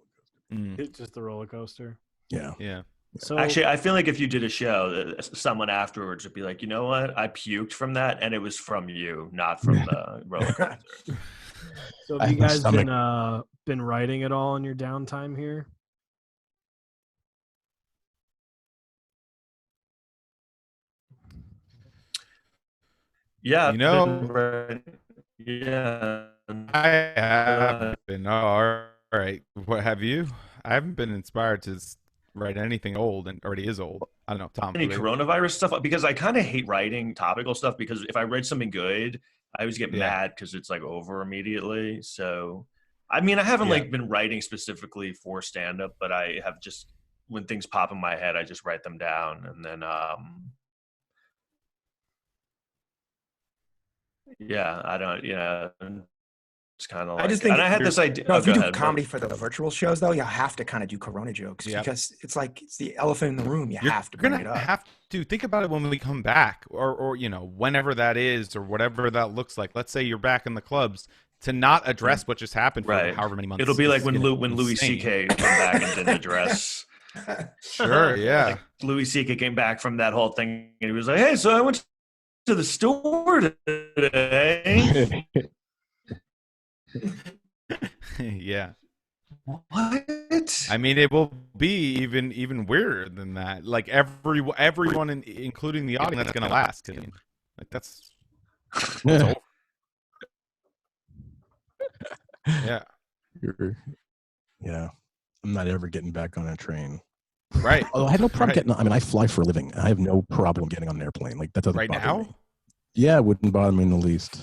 Speaker 3: coaster.
Speaker 2: It's just the roller coaster.
Speaker 3: Yeah.
Speaker 5: So actually, I feel like if you did a show, someone afterwards would be like, you know what? I puked from that, and it was from you, not from the roller coaster.
Speaker 2: So have you guys been writing at all in your downtime here?
Speaker 5: Yeah.
Speaker 6: I have been. Oh, all right. What have you? I haven't been inspired to write anything old and already is old. I don't know, Tom.
Speaker 5: Any coronavirus stuff? Because I kind of hate writing topical stuff, because if I write something good, I always get mad because it's like over immediately. So, I mean, I haven't like been writing specifically for stand-up, but I have just, when things pop in my head, I just write them down. And then, it's kind of like,
Speaker 4: I just think,
Speaker 5: and I had this idea.
Speaker 4: If you do comedy for the virtual shows, though, you have to kind of do Corona jokes because it's like it's the elephant in the room. You're have to bring it up.
Speaker 6: Have to think about it when we come back, or whenever that is, or whatever that looks like. Let's say you're back in the clubs, to not address what just happened for however many months.
Speaker 5: It'll be like when Louis C.K. came back and didn't address.
Speaker 6: Sure, yeah.
Speaker 5: Like Louis C.K. came back from that whole thing, and he was like, "Hey, so I went to the store today."
Speaker 6: Yeah.
Speaker 5: What?
Speaker 6: I mean, it will be even weirder than that. Like everyone, including the audience, that's gonna last. I mean, like that's It's over. Yeah.
Speaker 3: Yeah. I'm not ever getting back on a train.
Speaker 6: Right.
Speaker 3: Although I have no problem getting on. I mean, I fly for a living. I have no problem getting on an airplane. Like, that doesn't
Speaker 6: Right
Speaker 3: bother
Speaker 6: now?
Speaker 3: me. Yeah, it wouldn't bother me in the least.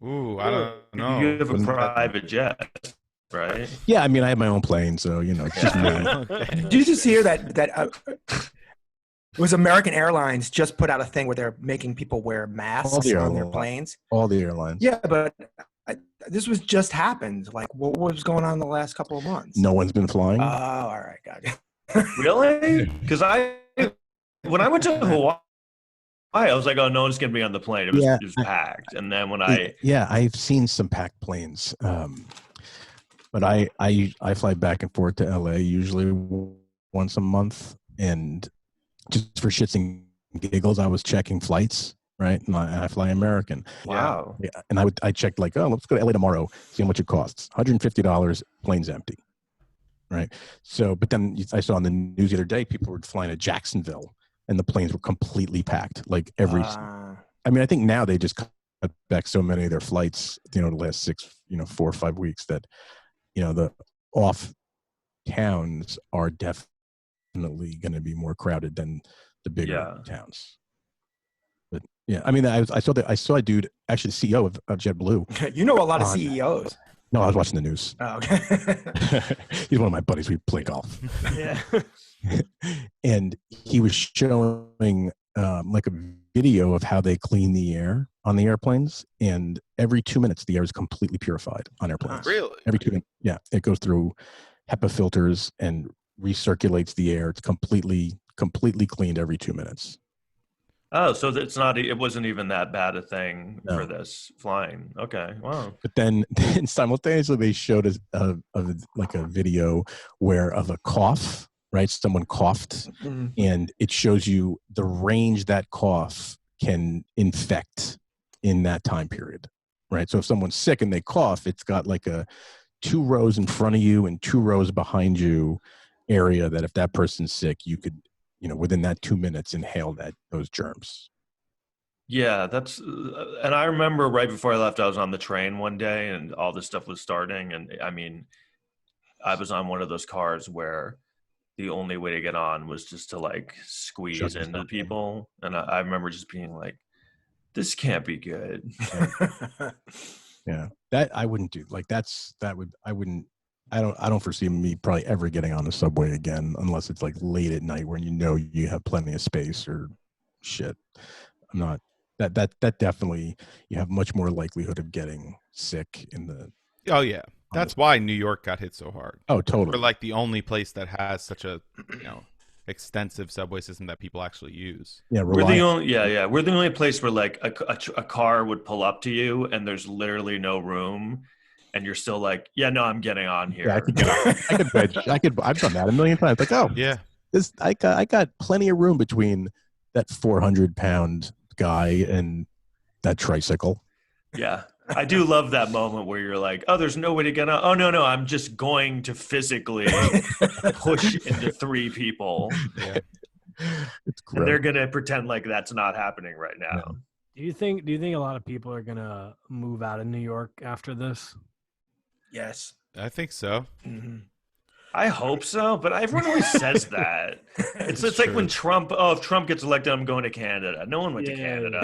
Speaker 6: Ooh, I don't know.
Speaker 5: You have a private jet, right?
Speaker 3: Yeah, I mean, I have my own plane, so, it's just me.
Speaker 6: Okay.
Speaker 4: Did you just hear that it was American Airlines just put out a thing where they're making people wear masks on their planes?
Speaker 3: All the airlines.
Speaker 4: Yeah, but this was just happened. Like, what was going on the last couple of months?
Speaker 3: No one's been flying?
Speaker 4: Oh, all right, got it.
Speaker 5: Really? Because when I went to Hawaii, I was like, oh, no one's going to be on the plane. It was packed. And then when
Speaker 3: I've seen some packed planes. But I fly back and forth to LA usually once a month. And just for shits and giggles, I was checking flights, right? And I fly American.
Speaker 5: Wow.
Speaker 3: Yeah. And I checked like, oh, let's go to LA tomorrow, see how much it costs. $150, plane's empty. Right. So, but then I saw on the news the other day, people were flying to Jacksonville and the planes were completely packed. Like I mean, I think now they just cut back so many of their flights, the last 4 or 5 weeks that, the off towns are definitely going to be more crowded than the bigger towns. But yeah, I mean, I saw a dude, actually the CEO of JetBlue.
Speaker 4: You know a lot of CEOs.
Speaker 3: No, I was watching the news.
Speaker 4: Oh, okay.
Speaker 3: He's one of my buddies. We play golf.
Speaker 4: Yeah.
Speaker 3: And he was showing like a video of how they clean the air on the airplanes. And every 2 minutes, the air is completely purified on airplanes.
Speaker 6: Really?
Speaker 3: Every 2 minutes. Yeah. It goes through HEPA filters and recirculates the air. It's completely cleaned every 2 minutes.
Speaker 5: Oh, so it wasn't even that bad a thing for this flying. Okay. Wow.
Speaker 3: But then simultaneously they showed us a video of a cough, right? Someone coughed, and it shows you the range that cough can infect in that time period, right? So if someone's sick and they cough, it's got like a 2 rows in front of you and 2 rows behind you area that if that person's sick, you could, within that 2 minutes, inhale those germs.
Speaker 5: Yeah, and I remember right before I left, I was on the train one day and all this stuff was starting. And I mean, I was on one of those cars where the only way to get on was just to like squeeze into people. And I remember just being like, this can't be good.
Speaker 3: Yeah, that I wouldn't do. Like I don't foresee me probably ever getting on the subway again unless it's like late at night when you have plenty of space or shit. I'm not that definitely you have much more likelihood of getting sick in the.
Speaker 6: Oh yeah, that's why New York got hit so hard.
Speaker 3: Oh, totally.
Speaker 6: We're like the only place that has such a extensive subway system that people actually use.
Speaker 3: Yeah,
Speaker 5: we're the only place where like a car would pull up to you and there's literally no room. And you're still like, yeah, no, I'm getting on here.
Speaker 3: Yeah, I've done that a million times. Like, oh,
Speaker 6: yeah,
Speaker 3: I got plenty of room between that 400-pound guy and that tricycle.
Speaker 5: Yeah, I do love that moment where you're like, oh, there's no way to get on. Oh, no, I'm just going to physically push into 3 people.
Speaker 6: Yeah.
Speaker 3: It's gross.
Speaker 5: And they're gonna pretend like that's not happening right now.
Speaker 3: No.
Speaker 2: Do you think a lot of people are gonna move out of New York after this?
Speaker 4: Yes.
Speaker 6: I think so.
Speaker 4: Mm-hmm.
Speaker 5: I hope so, but everyone always says that. It's like when if Trump gets elected, I'm going to Canada. No one went to Canada.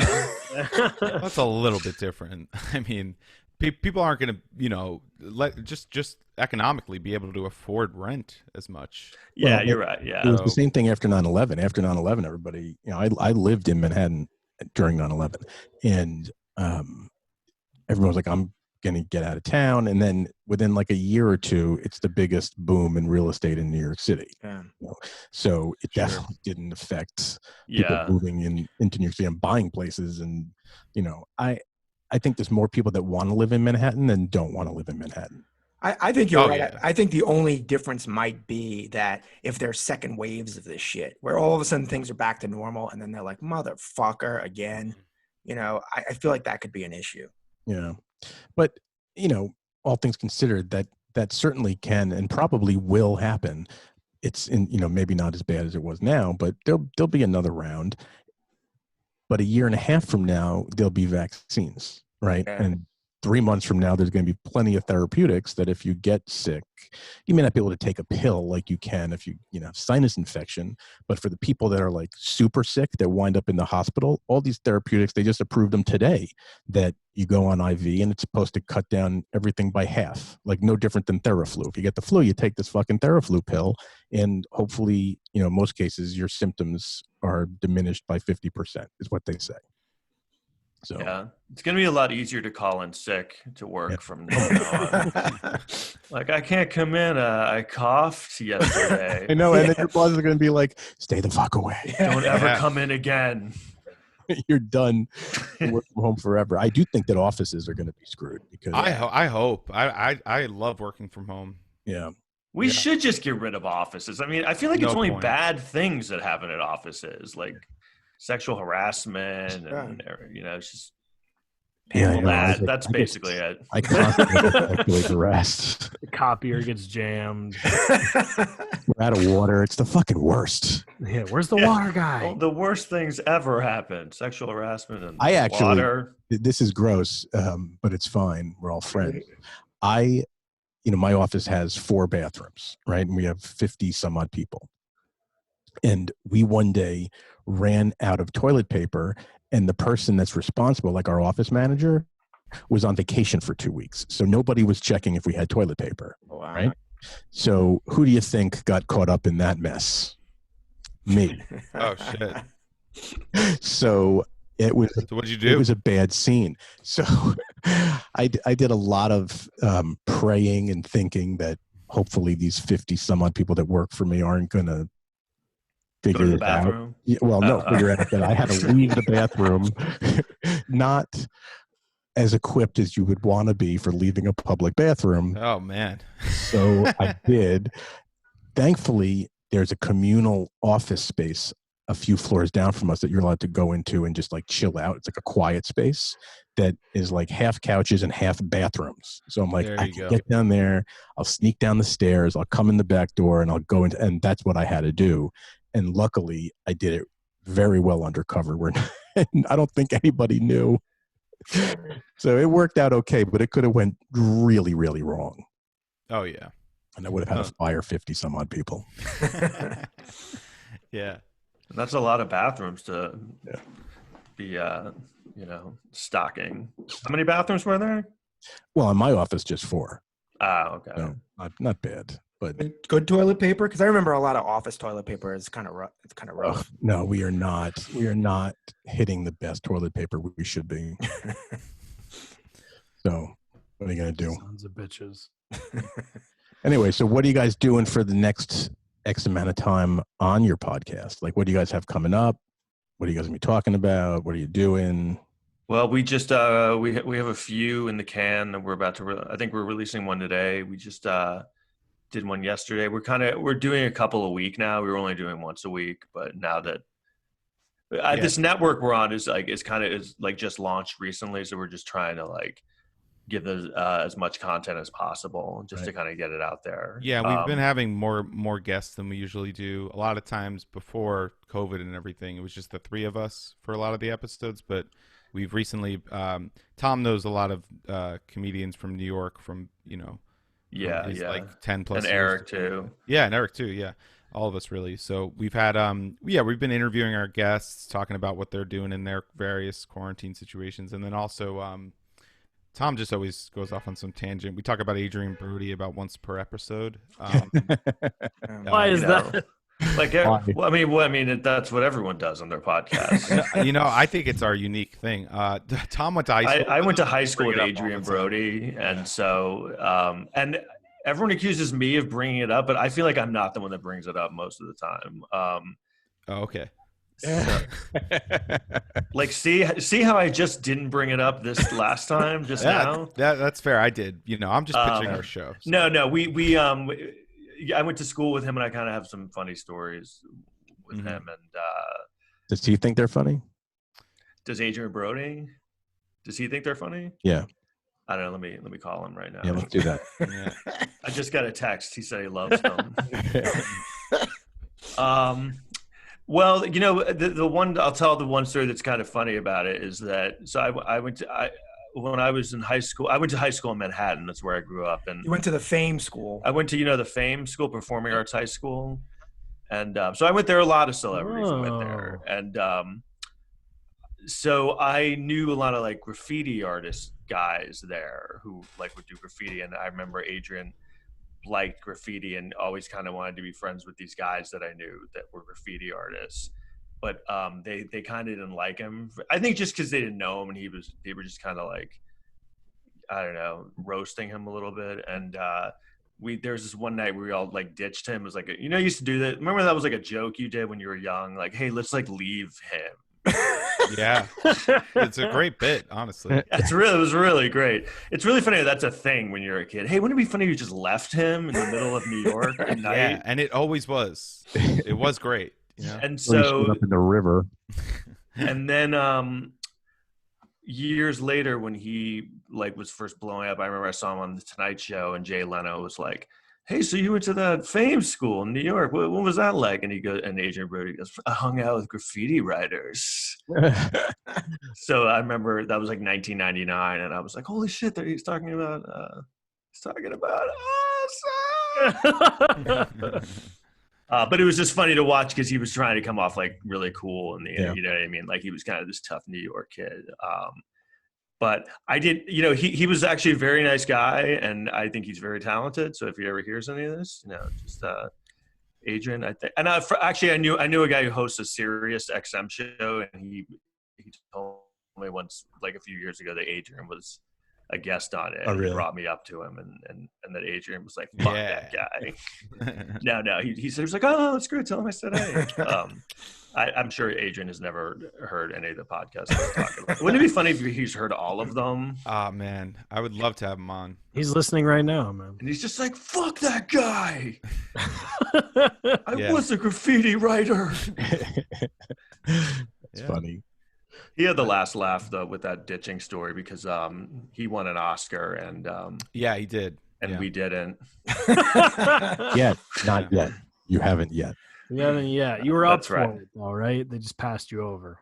Speaker 6: That's a little bit different. I mean, people aren't going to, just economically be able to afford rent as much.
Speaker 5: Yeah,
Speaker 3: well,
Speaker 5: you're right. Yeah.
Speaker 3: It was the same thing after 9/11. After 9/11, everybody, I lived in Manhattan during 9/11, and everyone was like, I'm going to get out of town. And then within like a year or two, it's the biggest boom in real estate in New York City.
Speaker 4: Yeah.
Speaker 3: So it definitely didn't affect people moving into New York City and buying places. And, I think there's more people that want to live in Manhattan than don't want to live in Manhattan.
Speaker 4: I think you're right.
Speaker 6: Yeah.
Speaker 4: I think the only difference might be that if there's second waves of this shit, where all of a sudden things are back to normal, and then they're like, motherfucker, again. I feel like that could be an issue.
Speaker 3: Yeah. But, all things considered, that certainly can and probably will happen. It's maybe not as bad as it was now, but there'll be another round. But a year and a half from now, there'll be vaccines, right?
Speaker 4: Okay.
Speaker 3: And 3 months from now, there's going to be plenty of therapeutics that if you get sick, you may not be able to take a pill like you can if you have sinus infection. But for the people that are like super sick that wind up in the hospital, all these therapeutics, they just approved them today that you go on IV and it's supposed to cut down everything by half, like no different than Theraflu. If you get the flu, you take this fucking Theraflu pill and hopefully, most cases your symptoms are diminished by 50% is what they say. So
Speaker 5: yeah, it's going to be a lot easier to call in sick to work from now on. Like, I can't come in. I coughed yesterday.
Speaker 3: I know, and then your boss is going to be like, "Stay the fuck away.
Speaker 5: Don't ever come in again.
Speaker 3: You're done. You work from home forever." I do think that offices are going to be screwed because
Speaker 6: I hope. I love working from home.
Speaker 3: Yeah.
Speaker 5: We should just get rid of offices. I mean, I feel like it's only
Speaker 6: point.
Speaker 5: bad things that happen at offices, like sexual harassment and it's just that's basically it.
Speaker 3: I constantly sexually harassed.
Speaker 2: The copier gets jammed.
Speaker 3: We're out of water. It's the fucking worst.
Speaker 2: Yeah, where's the water guy?
Speaker 5: Well, the worst things ever happen: sexual harassment and
Speaker 3: water.
Speaker 5: Water.
Speaker 3: This is gross, but it's fine. We're all friends. My office has 4 bathrooms, right? And we have 50 some odd people. And we one day ran out of toilet paper, and the person that's responsible, like our office manager, was on vacation for 2 weeks. So nobody was checking if we had toilet paper, right? So who do you think got caught up in that mess? Me.
Speaker 6: Oh, shit.
Speaker 3: So it was.
Speaker 6: So what did you do?
Speaker 3: It was a bad scene. So I did a lot of praying and thinking that hopefully these 50 some odd people that work for me aren't going to figure this out. Yeah, well, no, figure out that I had to leave the bathroom not as equipped as you would want to be for leaving a public bathroom.
Speaker 6: Oh, man.
Speaker 3: So I did. Thankfully, there's a communal office space a few floors down from us that you're allowed to go into and just like chill out. It's like a quiet space that is like half couches and half bathrooms. So I'm like, I can get down there. I'll sneak down the stairs. I'll come in the back door and I'll go into, and that's what I had to do. And luckily I did it very well undercover where I don't think anybody knew. So it worked out okay, but it could have went really, really wrong.
Speaker 6: Oh yeah.
Speaker 3: And I would have had to fire 50 some odd people.
Speaker 6: Yeah.
Speaker 5: That's a lot of bathrooms to be, stocking. How many bathrooms were there?
Speaker 3: Well, in my office, just 4.
Speaker 5: Okay.
Speaker 3: So not bad, but
Speaker 4: good toilet paper. Because I remember a lot of office toilet paper is kind of rough. It's kind of rough.
Speaker 3: No, we are not. We are not hitting the best toilet paper we should be. So, what are you gonna do?
Speaker 2: Sons of bitches.
Speaker 3: Anyway, so what are you guys doing for the next X amount of time on your podcast? Like, what do you guys have coming up? What are you guys gonna be talking about? What are you doing?
Speaker 5: Well, we just we have a few in the can that we're about to. I think we're releasing one today. We just did one yesterday. We're doing a couple a week now. We were only doing once a week, but now that this network we're on is just launched recently, so we're just trying to like give as much content as possible just to kind of get it out there.
Speaker 6: Yeah, we've been having more guests than we usually do. A lot of times before COVID and everything, it was just the 3 of us for a lot of the episodes, but we've recently Tom knows a lot of comedians from New York from like 10 plus
Speaker 5: and
Speaker 6: years.
Speaker 5: Eric too.
Speaker 6: Yeah, and Eric too, yeah. All of us really. So we've had we've been interviewing our guests, talking about what they're doing in their various quarantine situations, and then also Tom just always goes off on some tangent. We talk about Adrian Brody about once per episode.
Speaker 2: Why is that?
Speaker 5: Like, I mean, that's what everyone does on their podcast.
Speaker 6: I think it's our unique thing. Tom went to high school.
Speaker 5: I went to high school with Adrian Brody, and so and everyone accuses me of bringing it up, but I feel like I'm not the one that brings it up most of the time.
Speaker 6: Okay.
Speaker 5: So, like, see how I just didn't bring it up this last time now?
Speaker 6: That's fair. I did. I'm just pitching our show. So.
Speaker 5: No, we I went to school with him, and I kind of have some funny stories with him. And
Speaker 3: does he think they're funny?
Speaker 5: Does Adrian Brody? Does he think they're funny?
Speaker 3: Yeah.
Speaker 5: I don't know. Let me call him right now.
Speaker 3: Yeah, let's do that.
Speaker 5: Yeah. I just got a text. He said he loves them. Well, the one I'll tell the one story that's kind of funny about it is that when I was in high school, I went to high school in Manhattan. That's where I grew up. And
Speaker 4: You went to the Fame School.
Speaker 5: I went to the Fame School, Performing Arts High School, and so I went there. A lot of celebrities went there, and so I knew a lot of like graffiti artist guys there who like would do graffiti. And I remember Adrian liked graffiti and always kind of wanted to be friends with these guys that I knew that were graffiti artists, but they kind of didn't like him. I think just because they didn't know him, and they were just kind of like, I don't know, roasting him a little bit. And there was this one night where we all like ditched him. It was like, you used to do that. Remember that was like a joke you did when you were young, like, hey, let's like leave him.
Speaker 6: Yeah, it's a great bit, honestly.
Speaker 5: It was really great. It's really funny that's a thing when you're a kid. Hey, wouldn't it be funny if you just left him in the middle of New York at night?
Speaker 6: Yeah, and it always was. It was great.
Speaker 5: And so
Speaker 3: up in the river.
Speaker 5: And then years later, when he like was first blowing up, I remember I saw him on the Tonight Show, and Jay Leno was like, hey, so you went to that Fame School in New York. What was that like? And Adrian Brody goes, I hung out with graffiti writers. So I remember that was like 1999, and I was like, holy shit, he's talking about us. But it was just funny to watch because he was trying to come off like really cool, and you know what I mean? Like he was kind of this tough New York kid. But I did, he was actually a very nice guy, and I think he's very talented. So if he ever hears any of this, just Adrian, I think. And I knew a guy who hosts a Sirius XM show, and he told me once, like a few years ago, that Adrian was a guest on it.
Speaker 3: Oh, really?
Speaker 5: He brought me up to him, and that Adrian was like, fuck that guy. No, he said, he was like, oh, that's great. Tell him I said hey. I'm sure Adrian has never heard any of the podcasts I was talking about. Wouldn't it be funny if he's heard all of them?
Speaker 6: Oh, man. I would love to have him on.
Speaker 2: He's listening right now, man.
Speaker 5: And he's just like, fuck that guy. I was a graffiti writer.
Speaker 3: It's funny.
Speaker 5: He had the last laugh, though, with that ditching story because he won an Oscar. And
Speaker 6: yeah, he did.
Speaker 5: And we didn't.
Speaker 3: Yet. Not yet. You haven't yet.
Speaker 2: You haven't yet. You were up for it, though, right? They just passed you over.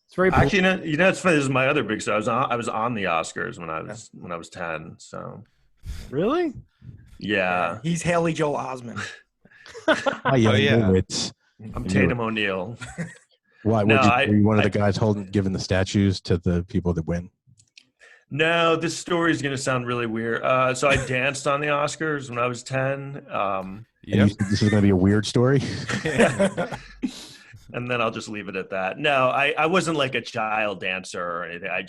Speaker 2: It's very
Speaker 5: actually, it's funny. This is my other big story. I was on the Oscars when I was 10. So
Speaker 2: really,
Speaker 4: yeah, he's Haley Joel Osment.
Speaker 5: I'm Tatum O'Neal.
Speaker 3: Why? Were you one of the guys giving the statues to the people that win?
Speaker 5: No, this story is going to sound really weird. So I danced on the Oscars when I was 10.
Speaker 3: This is going to be a weird story.
Speaker 5: And then I'll just leave it at that. No, I wasn't like a child dancer or anything. I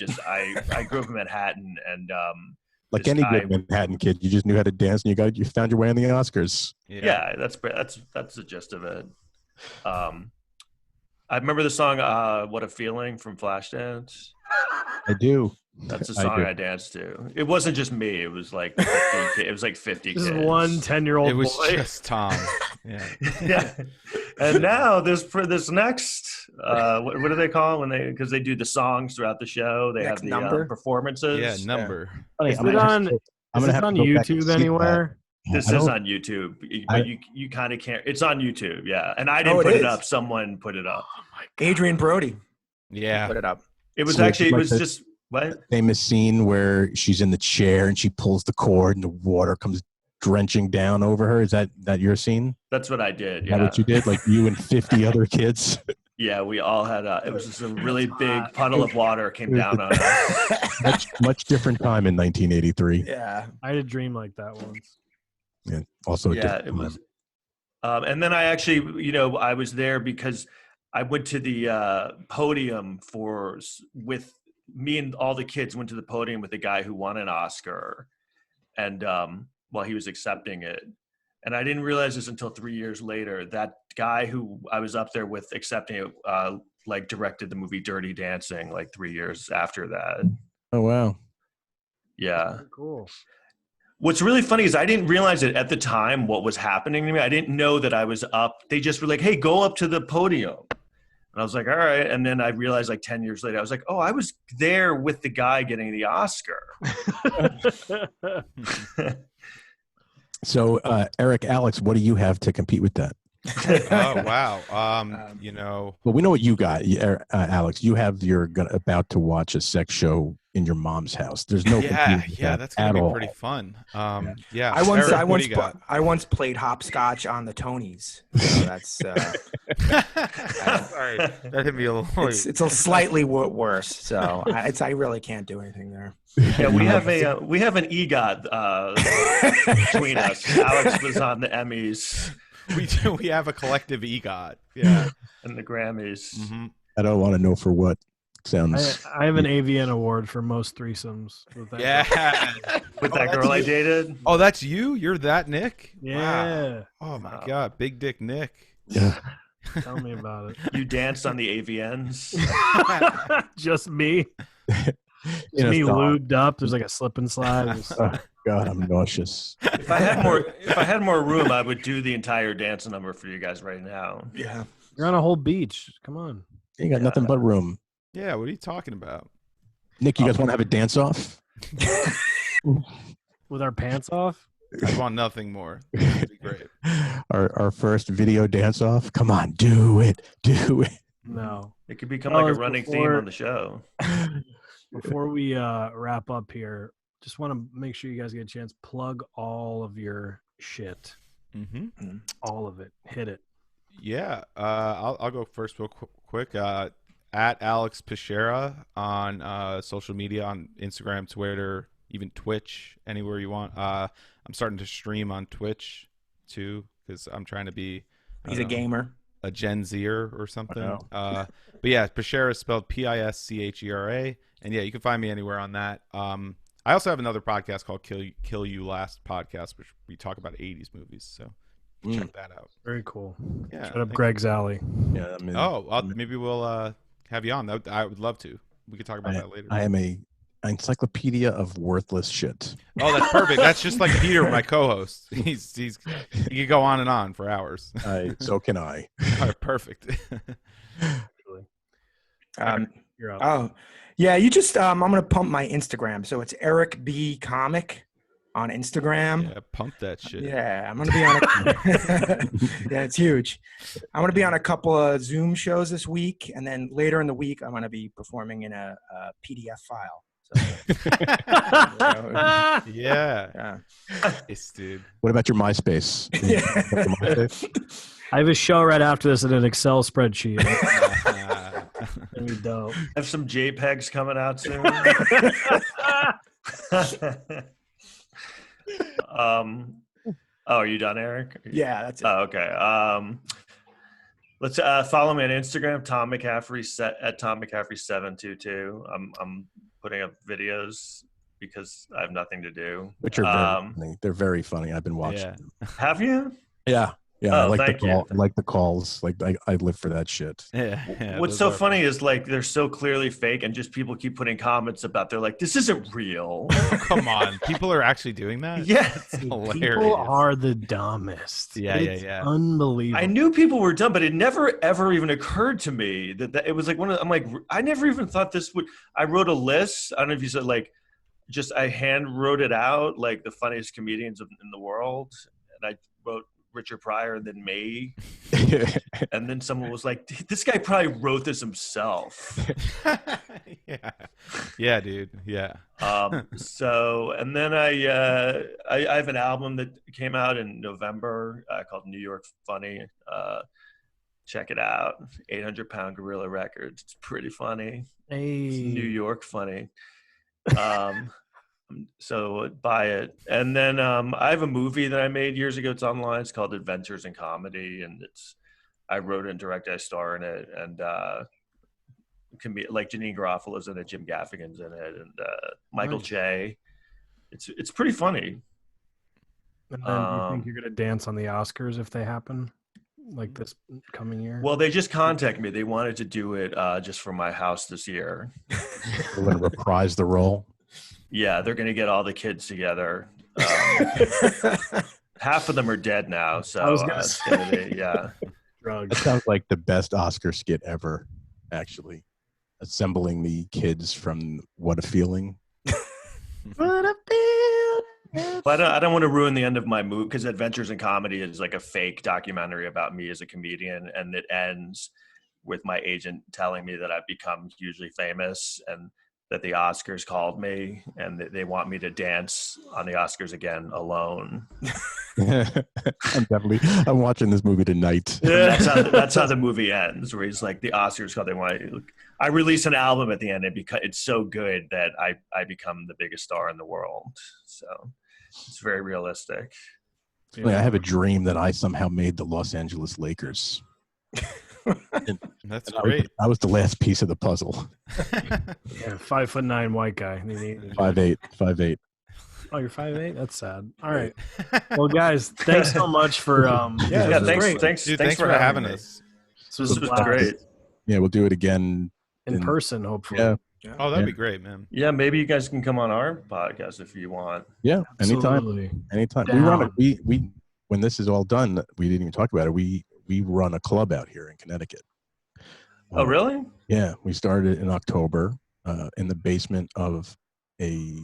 Speaker 5: grew up in Manhattan, and
Speaker 3: like any good Manhattan kid, you just knew how to dance, and you found your way on the Oscars.
Speaker 5: Yeah, that's the gist of it. I remember the song "What a Feeling" from Flashdance.
Speaker 3: I do.
Speaker 5: That's the song I danced to. It wasn't just me. It was like 50
Speaker 2: This
Speaker 5: kids.
Speaker 2: is one 10-year-old boy.
Speaker 6: It was just Tom.
Speaker 5: Yeah. And now this next, what do they call it because they do the songs throughout the show? They have the performances.
Speaker 6: Yeah, number.
Speaker 3: Yeah.
Speaker 2: Is it on YouTube anywhere?
Speaker 5: This is on YouTube, but you kind of can't. It's on YouTube, yeah. And I didn't put it up. Someone put it up.
Speaker 2: Oh my God.
Speaker 4: Adrian Brody.
Speaker 6: Yeah,
Speaker 4: put it up.
Speaker 5: It was just. What?
Speaker 3: Famous scene where she's in the chair and she pulls the cord and the water comes drenching down over her. Is that your scene?
Speaker 5: That's what I did. Yeah.
Speaker 3: Is that what you did? Like you and 50 other kids?
Speaker 5: Yeah, we all had it was just a really big puddle of water came down on us.
Speaker 3: much different time in 1983.
Speaker 4: Yeah.
Speaker 2: I had a dream like that once.
Speaker 3: Yeah. Also,
Speaker 5: it was. And then I actually, I was there because I went to the podium with me and all the kids went to the podium with the guy who won an Oscar, and while he was accepting it, and I didn't realize this until 3 years later. That guy who I was up there with accepting it, like directed the movie Dirty Dancing, like 3 years after that.
Speaker 3: Oh wow!
Speaker 5: Yeah,
Speaker 2: cool.
Speaker 5: What's really funny is I didn't realize it at the time what was happening to me. I didn't know that I was up. They just were like, "Hey, go up to the podium." And I was like, all right. And then I realized like 10 years later, I was like, oh, I was there with the guy getting the Oscar.
Speaker 3: So, Eric, Alex, what do you have to compete with that?
Speaker 6: Oh wow. You know.
Speaker 3: Well, we know what you got, Alex. You have about to watch a sex show in your mom's house. There's no
Speaker 6: yeah, that's gonna be pretty fun. Yeah.
Speaker 4: I once played hopscotch on the Tonys. So that's
Speaker 6: sorry, that hit me a little.
Speaker 4: It's a slightly worse. So I really can't do anything there.
Speaker 5: Yeah, we have an EGOT between us. Alex was on the Emmys.
Speaker 6: We have a collective EGOT. Yeah,
Speaker 5: and the Grammys.
Speaker 6: Mm-hmm.
Speaker 3: I don't want to know for what. Sounds.
Speaker 2: I have an AVN award for most threesomes.
Speaker 6: With
Speaker 5: that girl I dated.
Speaker 6: Oh, that's you? You're that Nick?
Speaker 2: Yeah.
Speaker 6: Wow. Oh my God, big dick Nick.
Speaker 3: Yeah.
Speaker 2: Tell me about it.
Speaker 5: You danced on the AVNs.
Speaker 2: Just me. Me lubed up. There's like a slip and slide.
Speaker 3: Oh, God, I'm nauseous.
Speaker 5: If I had more room, I would do the entire dance number for you guys right now.
Speaker 4: Yeah.
Speaker 2: You're on a whole beach. Come on.
Speaker 3: You got nothing but room.
Speaker 6: Yeah, what are you talking about?
Speaker 3: Nick, you guys want to have a dance off?
Speaker 2: With our pants off?
Speaker 6: I want nothing more. That'd be great.
Speaker 3: Our first video dance off? Come on, do it.
Speaker 2: No.
Speaker 5: It could become like a running theme on the show.
Speaker 2: Before we wrap up here, just want to make sure you guys get a chance. Plug all of your shit.
Speaker 6: Mm-hmm.
Speaker 2: All of it. Hit it.
Speaker 6: Yeah. I'll go first real quick. At Alex Pischera on social media, on Instagram, Twitter, even Twitch, anywhere you want. I'm starting to stream on Twitch too, because I'm trying to be
Speaker 4: a gamer,
Speaker 6: a Gen Zer or something. But yeah, Pischera is spelled Pischera, and yeah, you can find me anywhere on that. I also have another podcast called Kill You Last Podcast, which we talk about 80s movies, so check that out.
Speaker 2: Very cool.
Speaker 6: Yeah,
Speaker 2: shut up Greg's Alley.
Speaker 3: Yeah,
Speaker 6: maybe we'll have you on. I would love to. We could talk about that later.
Speaker 3: I am an encyclopedia of worthless shit.
Speaker 6: Oh, that's perfect. That's just like Peter, my co-host. He could go on and on for hours.
Speaker 3: So can I.
Speaker 6: All right, perfect.
Speaker 2: You're up.
Speaker 4: Oh, yeah. You just I'm gonna pump my Instagram, so it's Eric B Comic on Instagram.
Speaker 6: Yeah, pump that shit.
Speaker 4: Yeah, I'm gonna be on yeah, it's huge. I'm gonna be on a couple of Zoom shows this week, and then later in the week I'm gonna be performing in a PDF file. So,
Speaker 6: yeah. Nice, dude.
Speaker 3: What about your MySpace?
Speaker 2: I have a show right after this in an Excel spreadsheet. That'd be dope.
Speaker 5: I have some JPEGs coming out soon. Are you done, Eric?
Speaker 4: Yeah, that's it.
Speaker 5: Oh, okay. Let's follow me on Instagram, Tom McCaffrey at Tom McCaffrey 722. I'm putting up videos because I have nothing to do.
Speaker 3: Which are very funny. They're very funny. I've been watching them.
Speaker 5: Have you?
Speaker 3: Yeah. Yeah,
Speaker 5: I like
Speaker 3: the calls. Like I live for that shit.
Speaker 6: Yeah.
Speaker 5: What's so funny is like they're so clearly fake, and just people keep putting comments about. They're like, "This isn't real."
Speaker 6: Come on, people are actually doing that.
Speaker 5: Yeah,
Speaker 6: it's hilarious.
Speaker 2: People are the dumbest.
Speaker 6: Yeah.
Speaker 2: Unbelievable.
Speaker 5: I knew people were dumb, but it never ever even occurred to me that it was like I'm like, I never even thought this would. I wrote a list. I don't know if you said like, just I hand wrote it out like the funniest comedians in the world, and I wrote Richard Pryor and then me. And then someone was like, this guy probably wrote this himself.
Speaker 6: Yeah, dude. Yeah.
Speaker 5: So, and then I have an album that came out in November called New York Funny. Check it out. 800 Pound Gorilla Records. It's pretty funny.
Speaker 2: Hey.
Speaker 5: It's New York funny. So buy it. And then I have a movie that I made years ago. It's online. It's called Adventures in Comedy, and I wrote it and directed. I star in it, and it can be like Janine Garofalo's in it, Jim Gaffigan's in it, and Michael Che. It's pretty funny.
Speaker 2: And then do you think you're gonna dance on the Oscars if they happen, like this coming year?
Speaker 5: Well, they just contacted me. They wanted to do it just for my house this year.
Speaker 3: We're gonna reprise the role.
Speaker 5: Yeah, they're going to get all the kids together. Half of them are dead now, so it's going to be, yeah.
Speaker 3: That sounds like the best Oscar skit ever, actually. Assembling the kids from What a Feeling.
Speaker 2: What a feeling.
Speaker 5: But I don't want to ruin the end of my movie because Adventures in Comedy is like a fake documentary about me as a comedian, and it ends with my agent telling me that I've become hugely famous and that the Oscars called me and that they want me to dance on the Oscars again alone.
Speaker 3: I'm watching this movie tonight.
Speaker 5: Yeah. That's how the movie ends, where he's like, the Oscars called. They want. I release an album at the end, and because it's so good that I become the biggest star in the world. So it's very realistic.
Speaker 3: I have a dream that I somehow made the Los Angeles Lakers.
Speaker 6: That's great.
Speaker 3: I was the last piece of the puzzle.
Speaker 2: Yeah, 5'9" white guy.
Speaker 3: 5'8".
Speaker 2: Oh, you're 5'8"? That's sad. All right. Well, guys, thanks so much for
Speaker 5: thanks for having us.
Speaker 2: This was
Speaker 5: great.
Speaker 3: Yeah, we'll do it again
Speaker 2: in person, hopefully.
Speaker 3: Yeah.
Speaker 6: Oh, that'd be great, man.
Speaker 5: Yeah, maybe you guys can come on our podcast if you want.
Speaker 3: Yeah,
Speaker 2: Absolutely.
Speaker 3: anytime.
Speaker 2: Down.
Speaker 3: We when this is all done, we didn't even talk about it. We run a club out here in Connecticut.
Speaker 5: Oh, really?
Speaker 3: Yeah, we started in October in the basement of a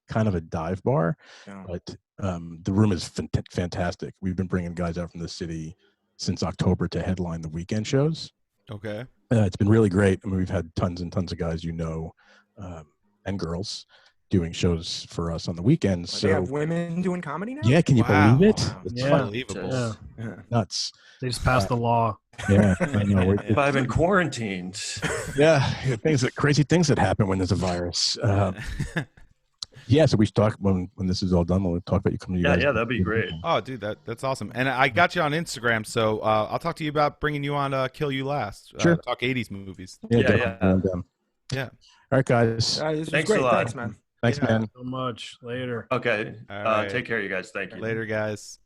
Speaker 3: kind of a dive bar, but the room is fantastic. We've been bringing guys out from the city since October to headline the weekend shows.
Speaker 6: Okay.
Speaker 3: It's been really great. I mean, we've had tons and tons of guys, and girls doing shows for us on the weekends. So
Speaker 4: they have women doing comedy now?
Speaker 3: Yeah, can you believe it?
Speaker 4: Wow.
Speaker 3: It's
Speaker 6: Unbelievable.
Speaker 2: Yeah.
Speaker 3: Nuts.
Speaker 2: They just passed the law.
Speaker 3: Yeah, I know.
Speaker 5: I've been quarantined.
Speaker 3: Yeah, crazy things that happen when there's a virus. Yeah, so we should talk when this is all done. We'll talk about you coming to you guys.
Speaker 5: Yeah, that'd be great.
Speaker 6: Oh, dude, that's awesome. And I got you on Instagram, so I'll talk to you about bringing you on Kill You Last.
Speaker 3: Sure.
Speaker 6: Talk 80s movies.
Speaker 5: Yeah.
Speaker 6: Yeah.
Speaker 3: All right, guys.
Speaker 4: This
Speaker 5: Thanks
Speaker 4: was great.
Speaker 5: a lot.
Speaker 4: Thanks, man.
Speaker 3: Thanks, man.
Speaker 2: So much. Later.
Speaker 5: Okay.
Speaker 6: All right.
Speaker 5: Take care, you guys. Thank you.
Speaker 6: Later, guys.